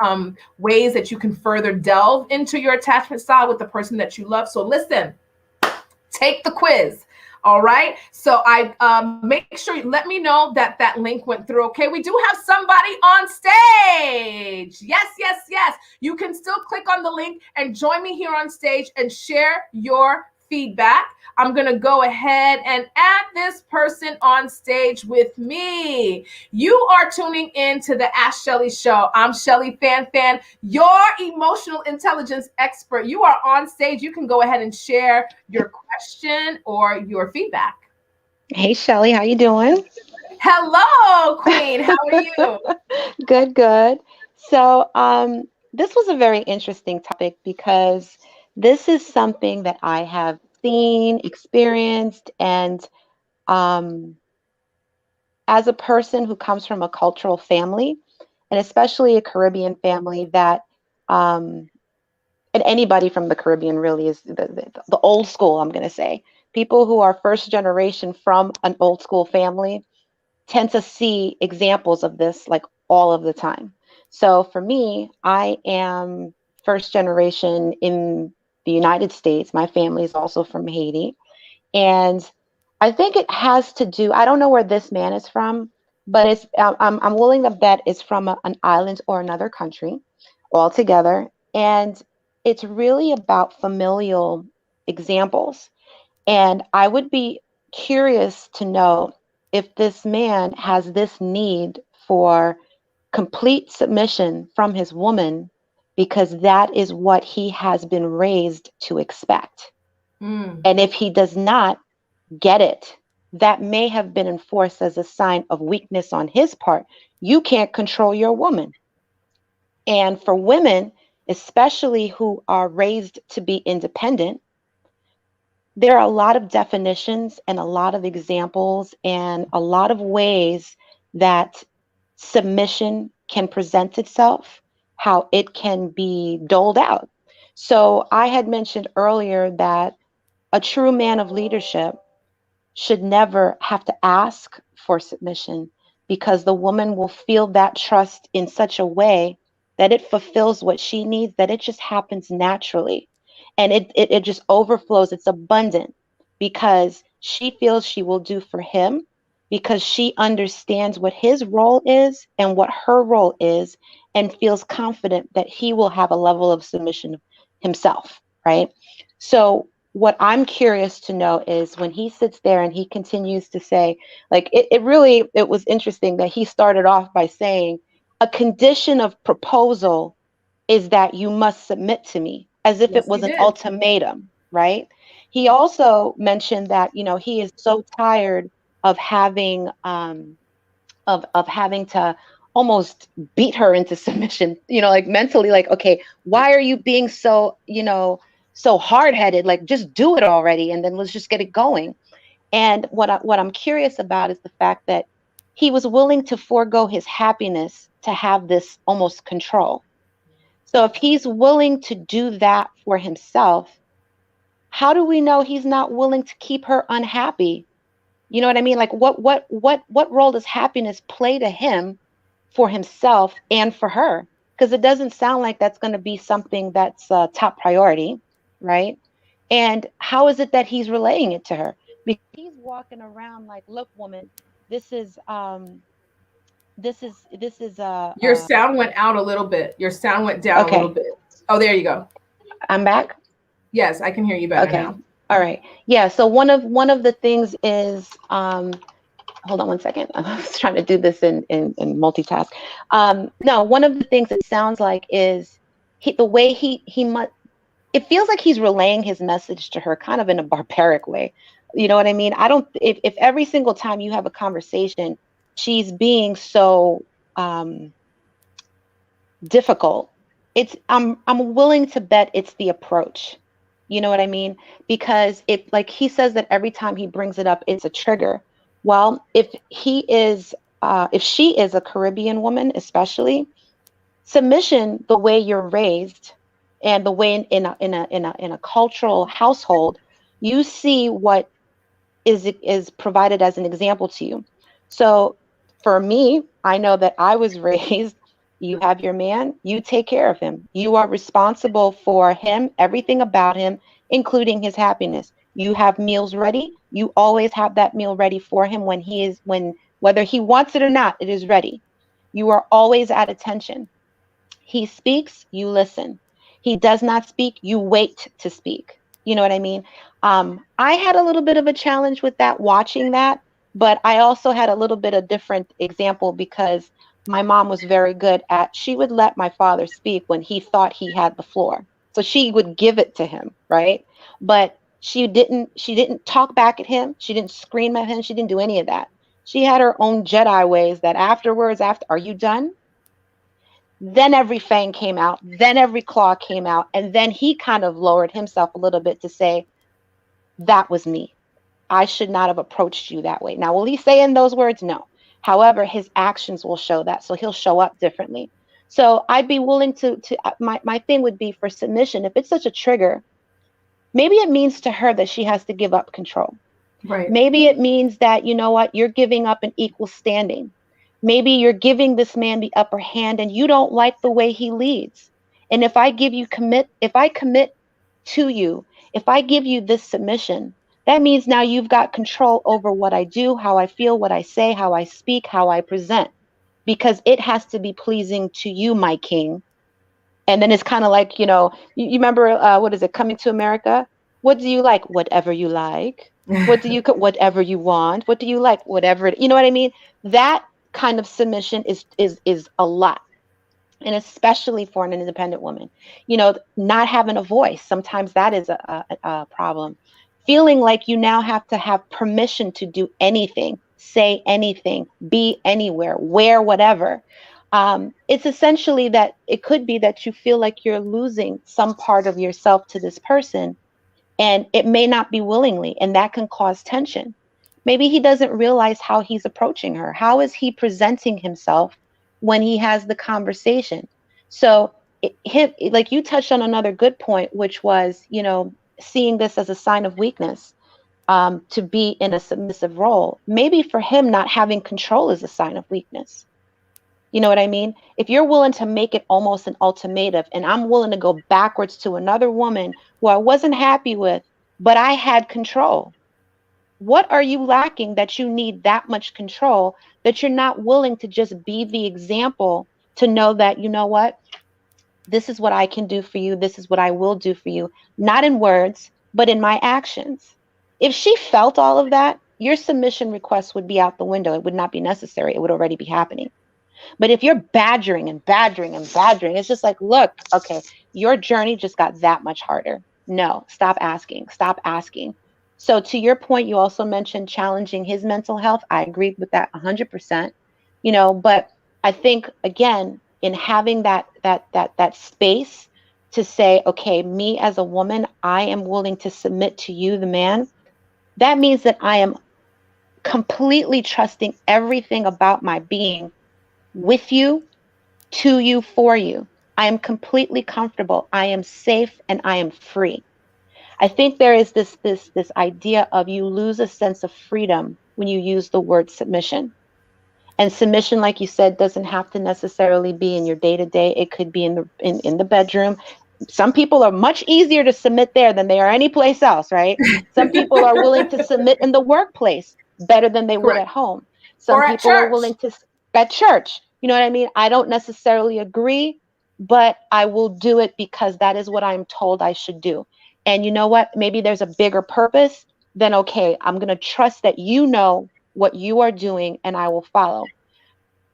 ways that you can further delve into your attachment style with the person that you love. So listen, take the quiz. All right. So I make sure you let me know that that link went through. Okay. We do have somebody on stage. Yes, yes, yes. You can still click on the link and join me here on stage and share your feedback. I'm going to go ahead and add this person on stage with me. You are tuning in to the Ask Schellie Show. I'm Schellie Fanfan, your emotional intelligence expert. You are on stage. You can go ahead and share your question or your feedback. Hey, Schellie, how you doing? Hello, Queen. How are you? Good, good. So, this was a very interesting topic because this is something that I have seen, experienced, and um, as a person who comes from a cultural family, and especially a Caribbean family that, um, and anybody from the Caribbean really is the old school, I'm going to say. People who are first generation from an old school family tend to see examples of this like all of the time. So for me, I am first generation in the United States. My family is also from Haiti. And I think it has to do, I don't know where this man is from, but I'm willing to bet it's from an island or another country altogether. And it's really about familial examples. And I would be curious to know if this man has this need for complete submission from his woman because that is what he has been raised to expect. Mm. And if he does not get it, that may have been enforced as a sign of weakness on his part. You can't control your woman. And for women, especially who are raised to be independent, there are a lot of definitions and a lot of examples and a lot of ways that submission can present itself, how it can be doled out. So I had mentioned earlier that a true man of leadership should never have to ask for submission because the woman will feel that trust in such a way that it fulfills what she needs, that it just happens naturally. And it just overflows. It's abundant because she feels she will do for him because she understands what his role is and what her role is and feels confident that he will have a level of submission himself, right? So what I'm curious to know is when he sits there and he continues to say, like, it was interesting that he started off by saying, a condition of proposal is that you must submit to me, as if it Yes, was you an did. ultimatum, right? He also mentioned that, he is so tired of having having to almost beat her into submission, like mentally, like, okay, why are you being so, so hard-headed? Like, just do it already, and then let's just get it going. And what I'm curious about is the fact that he was willing to forego his happiness to have this almost control. So if he's willing to do that for himself, how do we know he's not willing to keep her unhappy? You know what I mean? Like what role does happiness play to him for himself and for her? Because it doesn't sound like that's going to be something that's a top priority, right? And how is it that he's relaying it to her? Because he's walking around like, look, woman, this is Your sound went out a little bit. Your sound went down a little okay. bit. Oh, there you go. I'm back. Yes, I can hear you better Okay. now. All right. Yeah. So one of the things is hold on one second. I was trying to do this in multitask. No, one of the things it sounds like is the way he must. It feels like he's relaying his message to her kind of in a barbaric way. You know what I mean? I don't. If every single time you have a conversation, she's being so difficult. It's I'm willing to bet it's the approach. You know what I mean? Because it like he says that every time he brings it up, it's a trigger. Well, if she is a Caribbean woman, especially submission, the way you're raised, and the way in a cultural household, you see what is provided as an example to you. So for me, I know that I was raised, you have your man, you take care of him. You are responsible for him, everything about him, including his happiness. You have meals ready. You always have that meal ready for him when whether he wants it or not, it is ready. You are always at attention. He speaks, you listen. He does not speak, you wait to speak. You know what I mean? I had a little bit of a challenge with that, watching that, but I also had a little bit of different example because my mom was very good at, she would let my father speak when he thought he had the floor. So she would give it to him, right? But she didn't talk back at him. She didn't scream at him. She didn't do any of that. She had her own Jedi ways that afterwards, are you done? Then every fang came out, then every claw came out, and then he kind of lowered himself a little bit to say, that was me. I should not have approached you that way. Now, will he say in those words? No. However, his actions will show that. So he'll show up differently. So I'd be willing my thing would be for submission. If it's such a trigger, maybe it means to her that she has to give up control. Right. Maybe it means that, you know what, you're giving up an equal standing. Maybe you're giving this man the upper hand and you don't like the way he leads. And if I commit to you, if I give you this submission, that means now you've got control over what I do, how I feel, what I say, how I speak, how I present, because it has to be pleasing to you, my king. And then it's kind of like, you remember, what is it, Coming to America? What do you like? Whatever you like. Whatever you want. What do you like? Whatever, you know what I mean? That kind of submission is a lot. And especially for an independent woman, not having a voice. Sometimes that is a problem. Feeling like you now have to have permission to do anything, say anything, be anywhere, wear whatever. It's essentially that it could be that you feel like you're losing some part of yourself to this person, and it may not be willingly, and that can cause tension. Maybe he doesn't realize how he's approaching her. How is he presenting himself when he has the conversation? So like you touched on another good point, which was, seeing this as a sign of weakness, to be in a submissive role. Maybe for him, not having control is a sign of weakness. You know what I mean? If you're willing to make it almost an ultimatum, and I'm willing to go backwards to another woman who I wasn't happy with, but I had control. What are you lacking that you need that much control, that you're not willing to just be the example to know that, you know what, this is what I can do for you. This is what I will do for you, not in words, but in my actions. If she felt all of that, your submission request would be out the window. It would not be necessary. It would already be happening. But if you're badgering and badgering and badgering, it's just like, look, okay, your journey just got that much harder. No, stop asking. Stop asking. So to your point, you also mentioned challenging his mental health. I agree with that 100%. But I think, again, in having that space to say, okay, me as a woman, I am willing to submit to you, the man. that means that I am completely trusting everything about my being with you, to you, for you. I am completely comfortable. I am safe and I am free. I think there is this idea of you lose a sense of freedom when you use the word submission. And submission, like you said, doesn't have to necessarily be in your day to day. It could be in the bedroom. Some people are much easier to submit there than they are anyplace else, right? Some people are willing to submit in the workplace better than they would Correct. at home. Some Or at people are church. willing to at church. You know what I mean? I don't necessarily agree, but I will do it because that is what I'm told I should do. And you know what? Maybe there's a bigger purpose. Then okay, I'm going to trust that you know what you are doing and I will follow.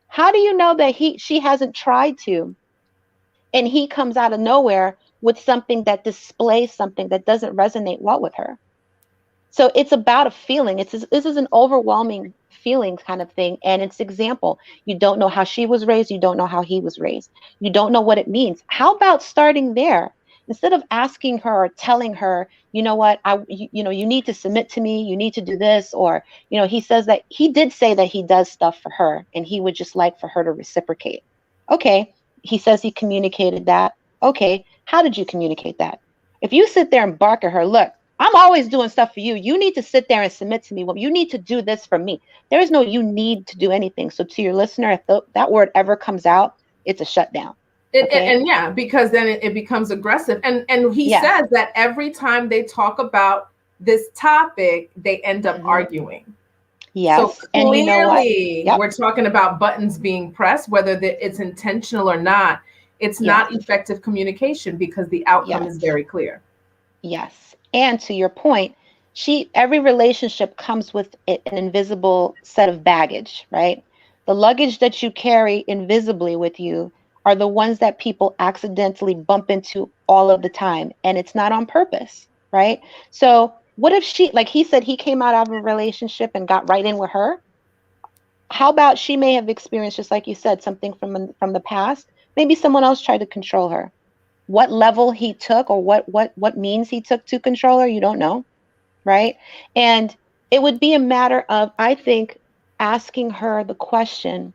How do you know that she hasn't tried to and he comes out of nowhere with something that displays something that doesn't resonate well with her? So it's about a feeling. This is an overwhelming feeling kind of thing. And it's example. You don't know how she was raised. You don't know how he was raised. You don't know what it means. How about starting there? Instead of asking her or telling her, you know what, you need to submit to me. You need to do this. Or, he says that he did say that he does stuff for her and he would just like for her to reciprocate. Okay. He says he communicated that. Okay. How did you communicate that? If you sit there and bark at her, look, I'm always doing stuff for you. You need to sit there and submit to me. Well, you need to do this for me. There is no you need to do anything. So to your listener, if that word ever comes out, it's a shutdown. Okay. And yeah, because then it becomes aggressive. And he Yes. says that every time they talk about this topic, they end up arguing. So Yes. And you know what? clearly, Yep. we're talking about buttons being pressed, whether it's intentional or not. It's not Yes. effective communication because the outcome is Yes. very clear. Yes. And to your point, every relationship comes with an invisible set of baggage, right? The luggage that you carry invisibly with you are the ones that people accidentally bump into all of the time. And it's not on purpose, right? So what if like he said, he came out of a relationship and got right in with her? How about she may have experienced, just like you said, something from the past? Maybe someone else tried to control her. What level he took or what means he took to control her, you don't know, right? And it would be a matter of, I think, asking her the question,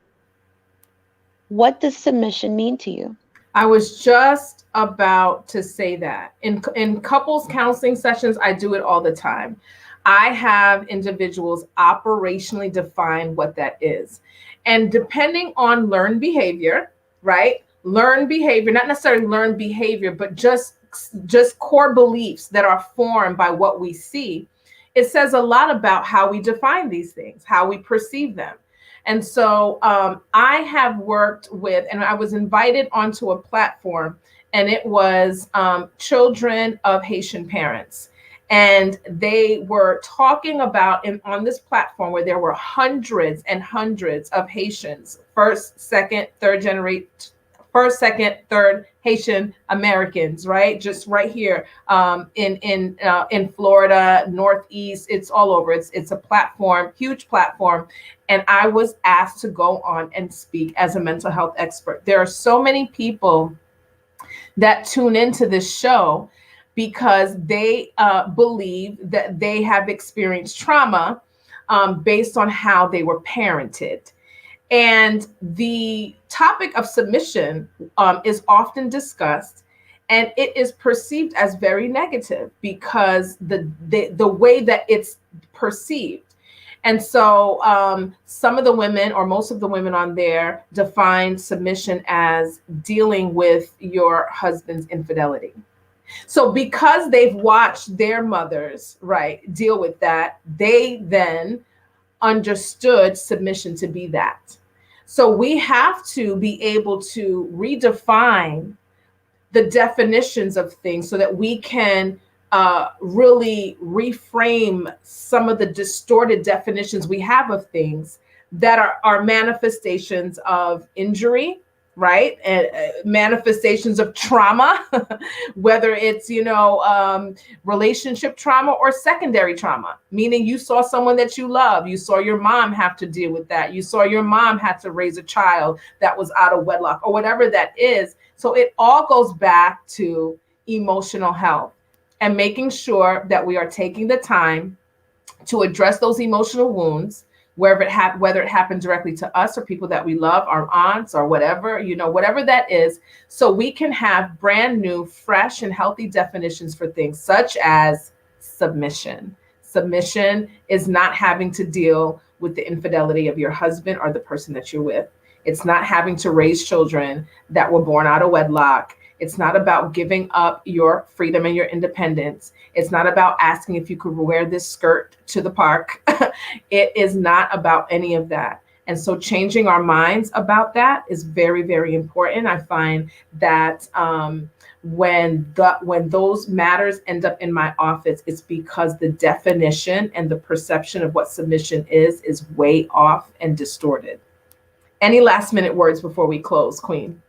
what does submission mean to you? I was just about to say that. In couples counseling sessions, I do it all the time. I have individuals operationally define what that is. And depending on learned behavior, right? Learned behavior, not necessarily learned behavior, but just core beliefs that are formed by what we see. It says a lot about how we define these things, how we perceive them. And so I have worked with, and I was invited onto a platform, and it was children of Haitian parents. And they were talking about on this platform where there were hundreds and hundreds of Haitians, first, second, third generation, first, second, third Haitian Americans, right? Just right here in Florida, Northeast. It's all over. It's a platform, huge platform, and I was asked to go on and speak as a mental health expert. There are so many people that tune into this show because they believe that they have experienced trauma based on how they were parented. And the topic of submission is often discussed, and it is perceived as very negative because the way that it's perceived. And so some of the women, or most of the women on there, define submission as dealing with your husband's infidelity. So because they've watched their mothers, right, deal with that, they then understood submission to be that. So we have to be able to redefine the definitions of things so that we can really reframe some of the distorted definitions we have of things that are manifestations of injury, right? And manifestations of trauma, whether it's, relationship trauma or secondary trauma, meaning you saw someone that you love. You saw your mom have to deal with that. You saw your mom had to raise a child that was out of wedlock or whatever that is. So it all goes back to emotional health and making sure that we are taking the time to address those emotional wounds, whether it happened directly to us or people that we love, our aunts or whatever, whatever that is, so we can have brand new, fresh, and healthy definitions for things such as submission. Submission is not having to deal with the infidelity of your husband or the person that you're with. It's not having to raise children that were born out of wedlock. It's not about giving up your freedom and your independence. It's not about asking if you could wear this skirt to the park. It is not about any of that. And so changing our minds about that is very, very important. I find that when those matters end up in my office, it's because the definition and the perception of what submission is way off and distorted. Any last minute words before we close, Queen?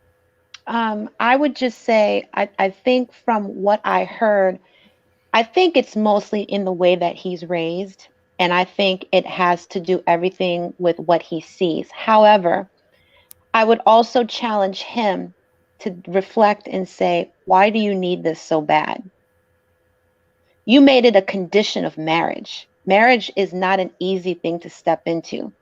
I would just say, I think from what I heard, I think it's mostly in the way that he's raised. And I think it has to do everything with what he sees. However, I would also challenge him to reflect and say, why do you need this so bad? You made it a condition of marriage. Marriage is not an easy thing to step into.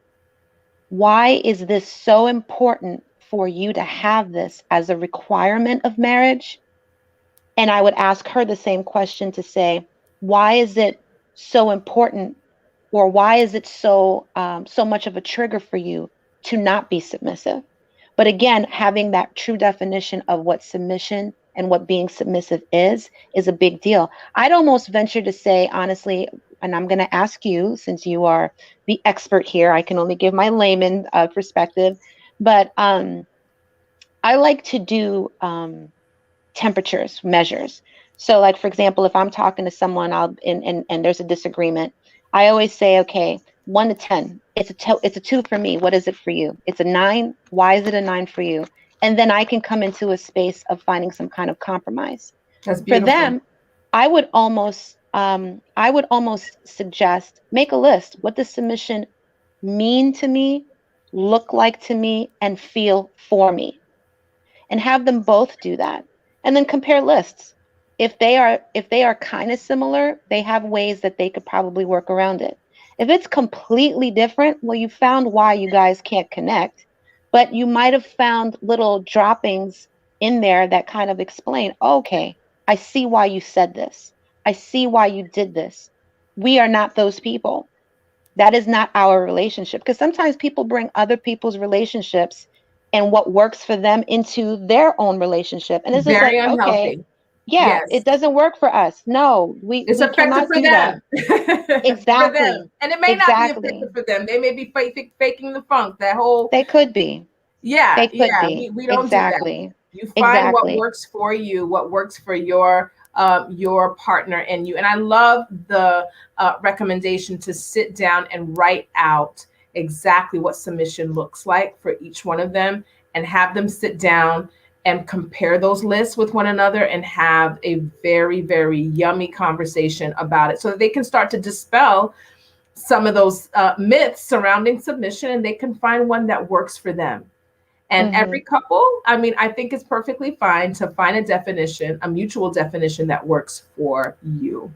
Why is this so important for you to have this as a requirement of marriage? And I would ask her the same question to say, why is it so important, or why is it so much of a trigger for you to not be submissive? But again, having that true definition of what submission and what being submissive is a big deal. I'd almost venture to say, honestly, and I'm going to ask you, since you are the expert here, I can only give my layman perspective, but I like to do temperatures, measures. So like, for example, if I'm talking to someone and there's a disagreement, I always say, okay, 1 to 10, it's a 2 for me. What is it for you? It's a 9. Why is it a 9 for you? And then I can come into a space of finding some kind of compromise. That's beautiful. For them, I would almost suggest, make a list. What does submission mean to me, look like to me, and feel for me? And have them both do that. And then compare lists. If they are kind of similar, they have ways that they could probably work around it. If it's completely different, well, you found why you guys can't connect, but you might have found little droppings in there that kind of explain, okay, I see why you said this. I see why you did this. We are not those people. That is not our relationship. Because sometimes people bring other people's relationships and what works for them into their own relationship. And it's just Very like, unhealthy. okay, yeah, yes. It doesn't work for us. No, we cannot for do them. that. Exactly. For them. And it may not be effective for them. They may be faking the funk. That whole. They could be. Yeah, They could be. We don't Exactly. do that. You find what Exactly. works for you, what works for your partner and you. And I love the recommendation to sit down and write out exactly what submission looks like for each one of them, and have them sit down and compare those lists with one another and have a very, very yummy conversation about it, so that they can start to dispel some of those myths surrounding submission, and they can find one that works for them. And every couple, I mean, I think it's perfectly fine to find a definition, a mutual definition that works for you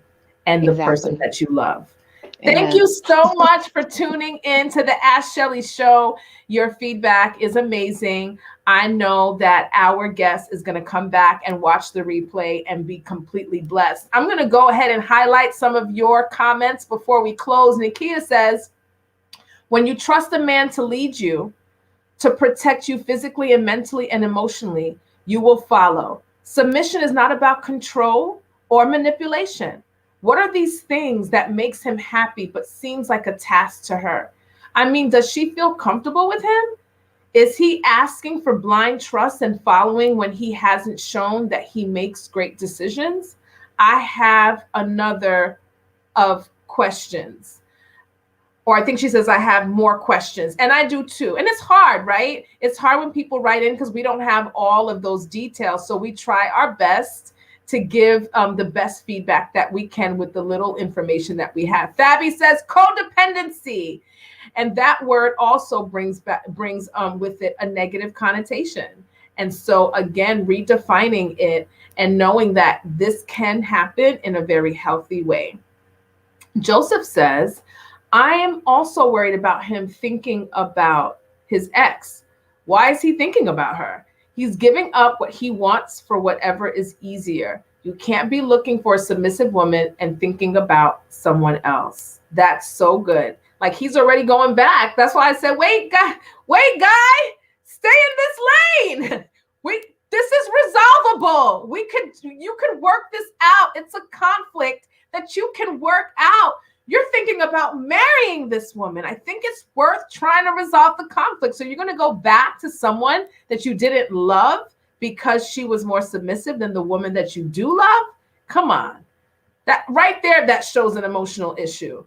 and the person that you love. Thank you so much for tuning in to the Ask Schellie show. Your feedback is amazing. I know that our guest is going to come back and watch the replay and be completely blessed. I'm going to go ahead and highlight some of your comments before we close. Nikia says, when you trust a man to lead you, to protect you physically and mentally and emotionally, you will follow. Submission is not about control or manipulation. What are these things that makes him happy but seems like a task to her? I mean, does she feel comfortable with him? Is he asking for blind trust and following when he hasn't shown that he makes great decisions? I have another of questions. Or I think she says, I have more questions. And I do too. And it's hard, right? It's hard when people write in because we don't have all of those details. So we try our best to give the best feedback that we can with the little information that we have. Fabi says codependency. And that word also brings with it a negative connotation. And so again, redefining it and knowing that this can happen in a very healthy way. Joseph says, I am also worried about him thinking about his ex. Why is he thinking about her? He's giving up what he wants for whatever is easier. You can't be looking for a submissive woman and thinking about someone else. That's so good. Like he's already going back. That's why I said, wait, guy, stay in this lane. This is resolvable. You could work this out. It's a conflict that you can work out. You're thinking about marrying this woman. I think it's worth trying to resolve the conflict. So you're going to go back to someone that you didn't love because she was more submissive than the woman that you do love? Come on. That right there, that shows an emotional issue.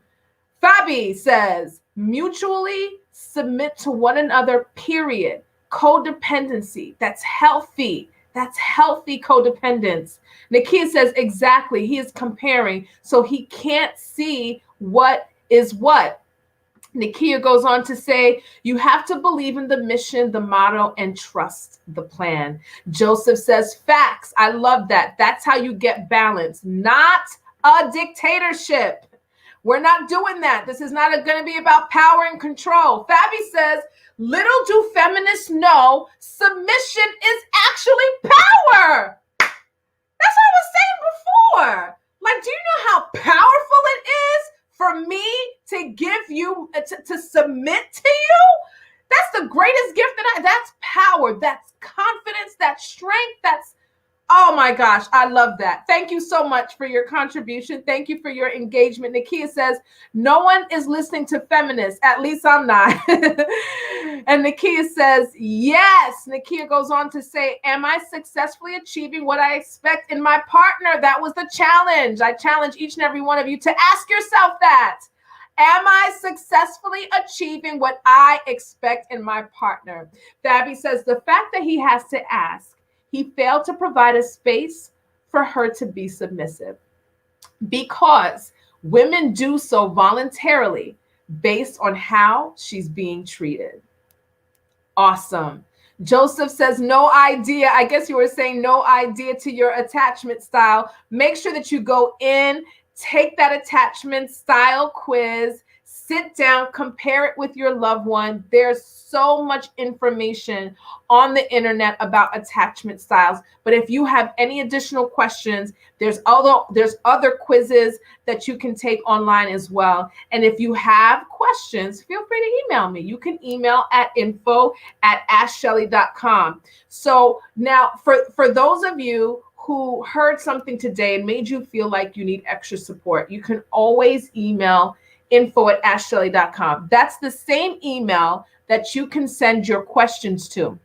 Fabi says, mutually submit to one another, period. Codependency. That's healthy. That's healthy codependence. Nakia says, exactly. He is comparing, so he can't see what is what. Nakia goes on to say, you have to believe in the mission, the motto, and trust the plan. Joseph says, facts. I love that. That's how you get balance, not a dictatorship. We're not doing that. This is not going to be about power and control. Fabi says, little do feminists know, submission is actually power. That's what I was saying before. Like, do you know how powerful it is for me to give you, to submit to you? That's the greatest gift that's power, that's confidence, that's strength, oh my gosh, I love that. Thank you so much for your contribution. Thank you for your engagement. Nakia says, no one is listening to feminists. At least I'm not. And Nakia says, yes. Nakia goes on to say, am I successfully achieving what I expect in my partner? That was the challenge. I challenge each and every one of you to ask yourself that. Am I successfully achieving what I expect in my partner? Fabi says, the fact that he has to ask, he failed to provide a space for her to be submissive because women do so voluntarily based on how she's being treated. Awesome. Joseph says, no idea. I guess you were saying no idea to your attachment style. Make sure that you go in, take that attachment style quiz, sit down, compare it with your loved one. There's so much information on the internet about attachment styles. But if you have any additional questions, there's other quizzes that you can take online as well. And if you have questions, feel free to email me. You can email at info@askschellie.com. So now for those of you who heard something today and made you feel like you need extra support, you can always email info@askschellie.com. That's the same email that you can send your questions to.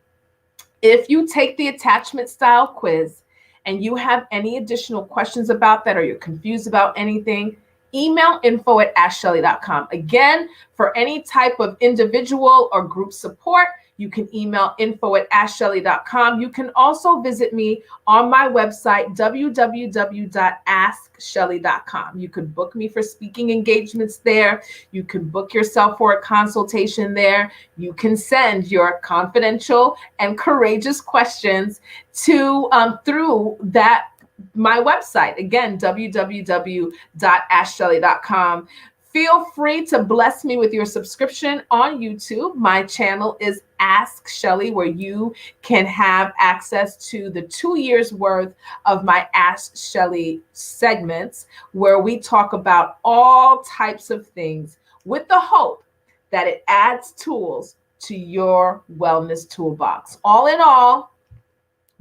If you take the attachment style quiz and you have any additional questions about that, or you're confused about anything, email info@askschellie.com. Again, for any type of individual or group support, you can email info@askschellie.com. You can also visit me on my website, www.askschellie.com. You can book me for speaking engagements there. You can book yourself for a consultation there. You can send your confidential and courageous questions to through that my website. Again, www.askschellie.com. Feel free to bless me with your subscription on YouTube. My channel is Ask Schellie, where you can have access to the 2 years worth of my Ask Schellie segments, where we talk about all types of things with the hope that it adds tools to your wellness toolbox. All in all,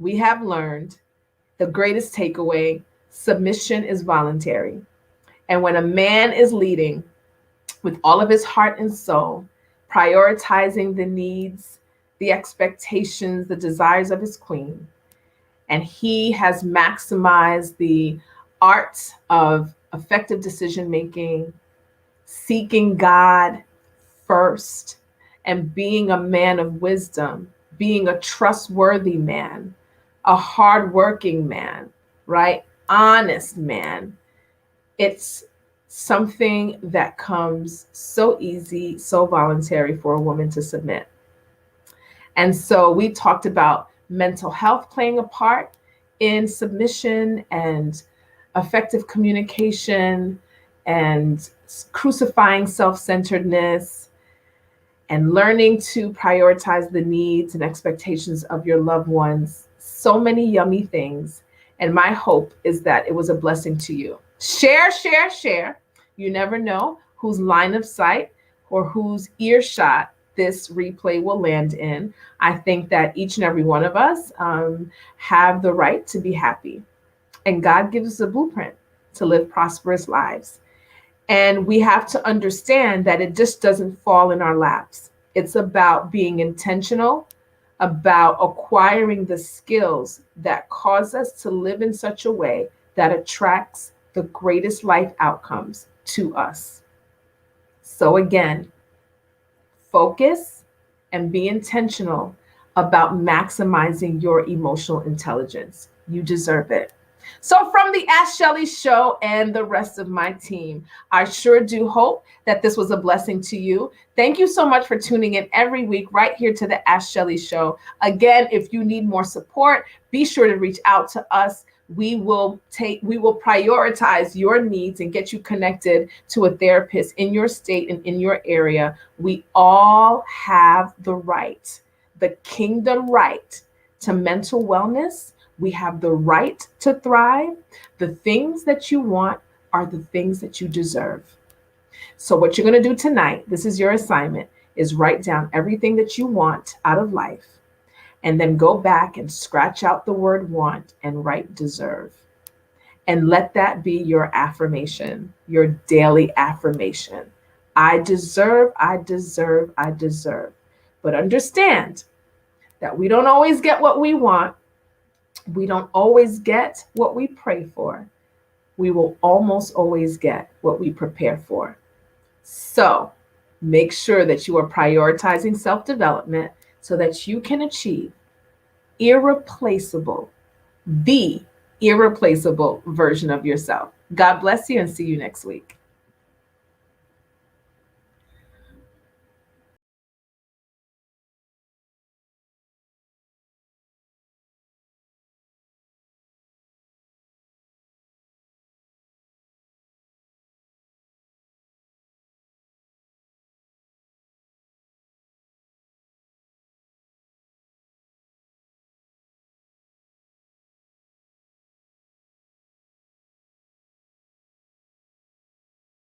we have learned the greatest takeaway: submission is voluntary. And when a man is leading with all of his heart and soul, prioritizing the needs, the expectations, the desires of his queen, and he has maximized the art of effective decision-making, seeking God first, and being a man of wisdom, being a trustworthy man, a hardworking man, right? Honest man. It's something that comes so easy, so voluntary for a woman to submit. And so we talked about mental health playing a part in submission, and effective communication, and crucifying self-centeredness, and learning to prioritize the needs and expectations of your loved ones. So many yummy things. And my hope is that it was a blessing to you. Share, share, share. You never know whose line of sight or whose earshot this replay will land in. I think that each and every one of us have the right to be happy. And God gives us a blueprint to live prosperous lives. And we have to understand that it just doesn't fall in our laps. It's about being intentional, about acquiring the skills that cause us to live in such a way that attracts the greatest life outcomes to us. So again, focus and be intentional about maximizing your emotional intelligence. You deserve it. So from the Ask Schellie show and the rest of my team, I sure do hope that this was a blessing to you. Thank you so much for tuning in every week right here to the Ask Schellie show. Again, if you need more support, be sure to reach out to us. We will prioritize your needs and get you connected to a therapist in your state and in your area. We all have the right, the kingdom right to mental wellness. We have the right to thrive. The things that you want are the things that you deserve. So what you're going to do tonight, this is your assignment, is write down everything that you want out of life, and then go back and scratch out the word want and write deserve. And let that be your affirmation, your daily affirmation. I deserve, I deserve, I deserve. But understand that we don't always get what we want. We don't always get what we pray for. We will almost always get what we prepare for. So make sure that you are prioritizing self-development so that you can achieve irreplaceable, the irreplaceable version of yourself. God bless you and see you next week.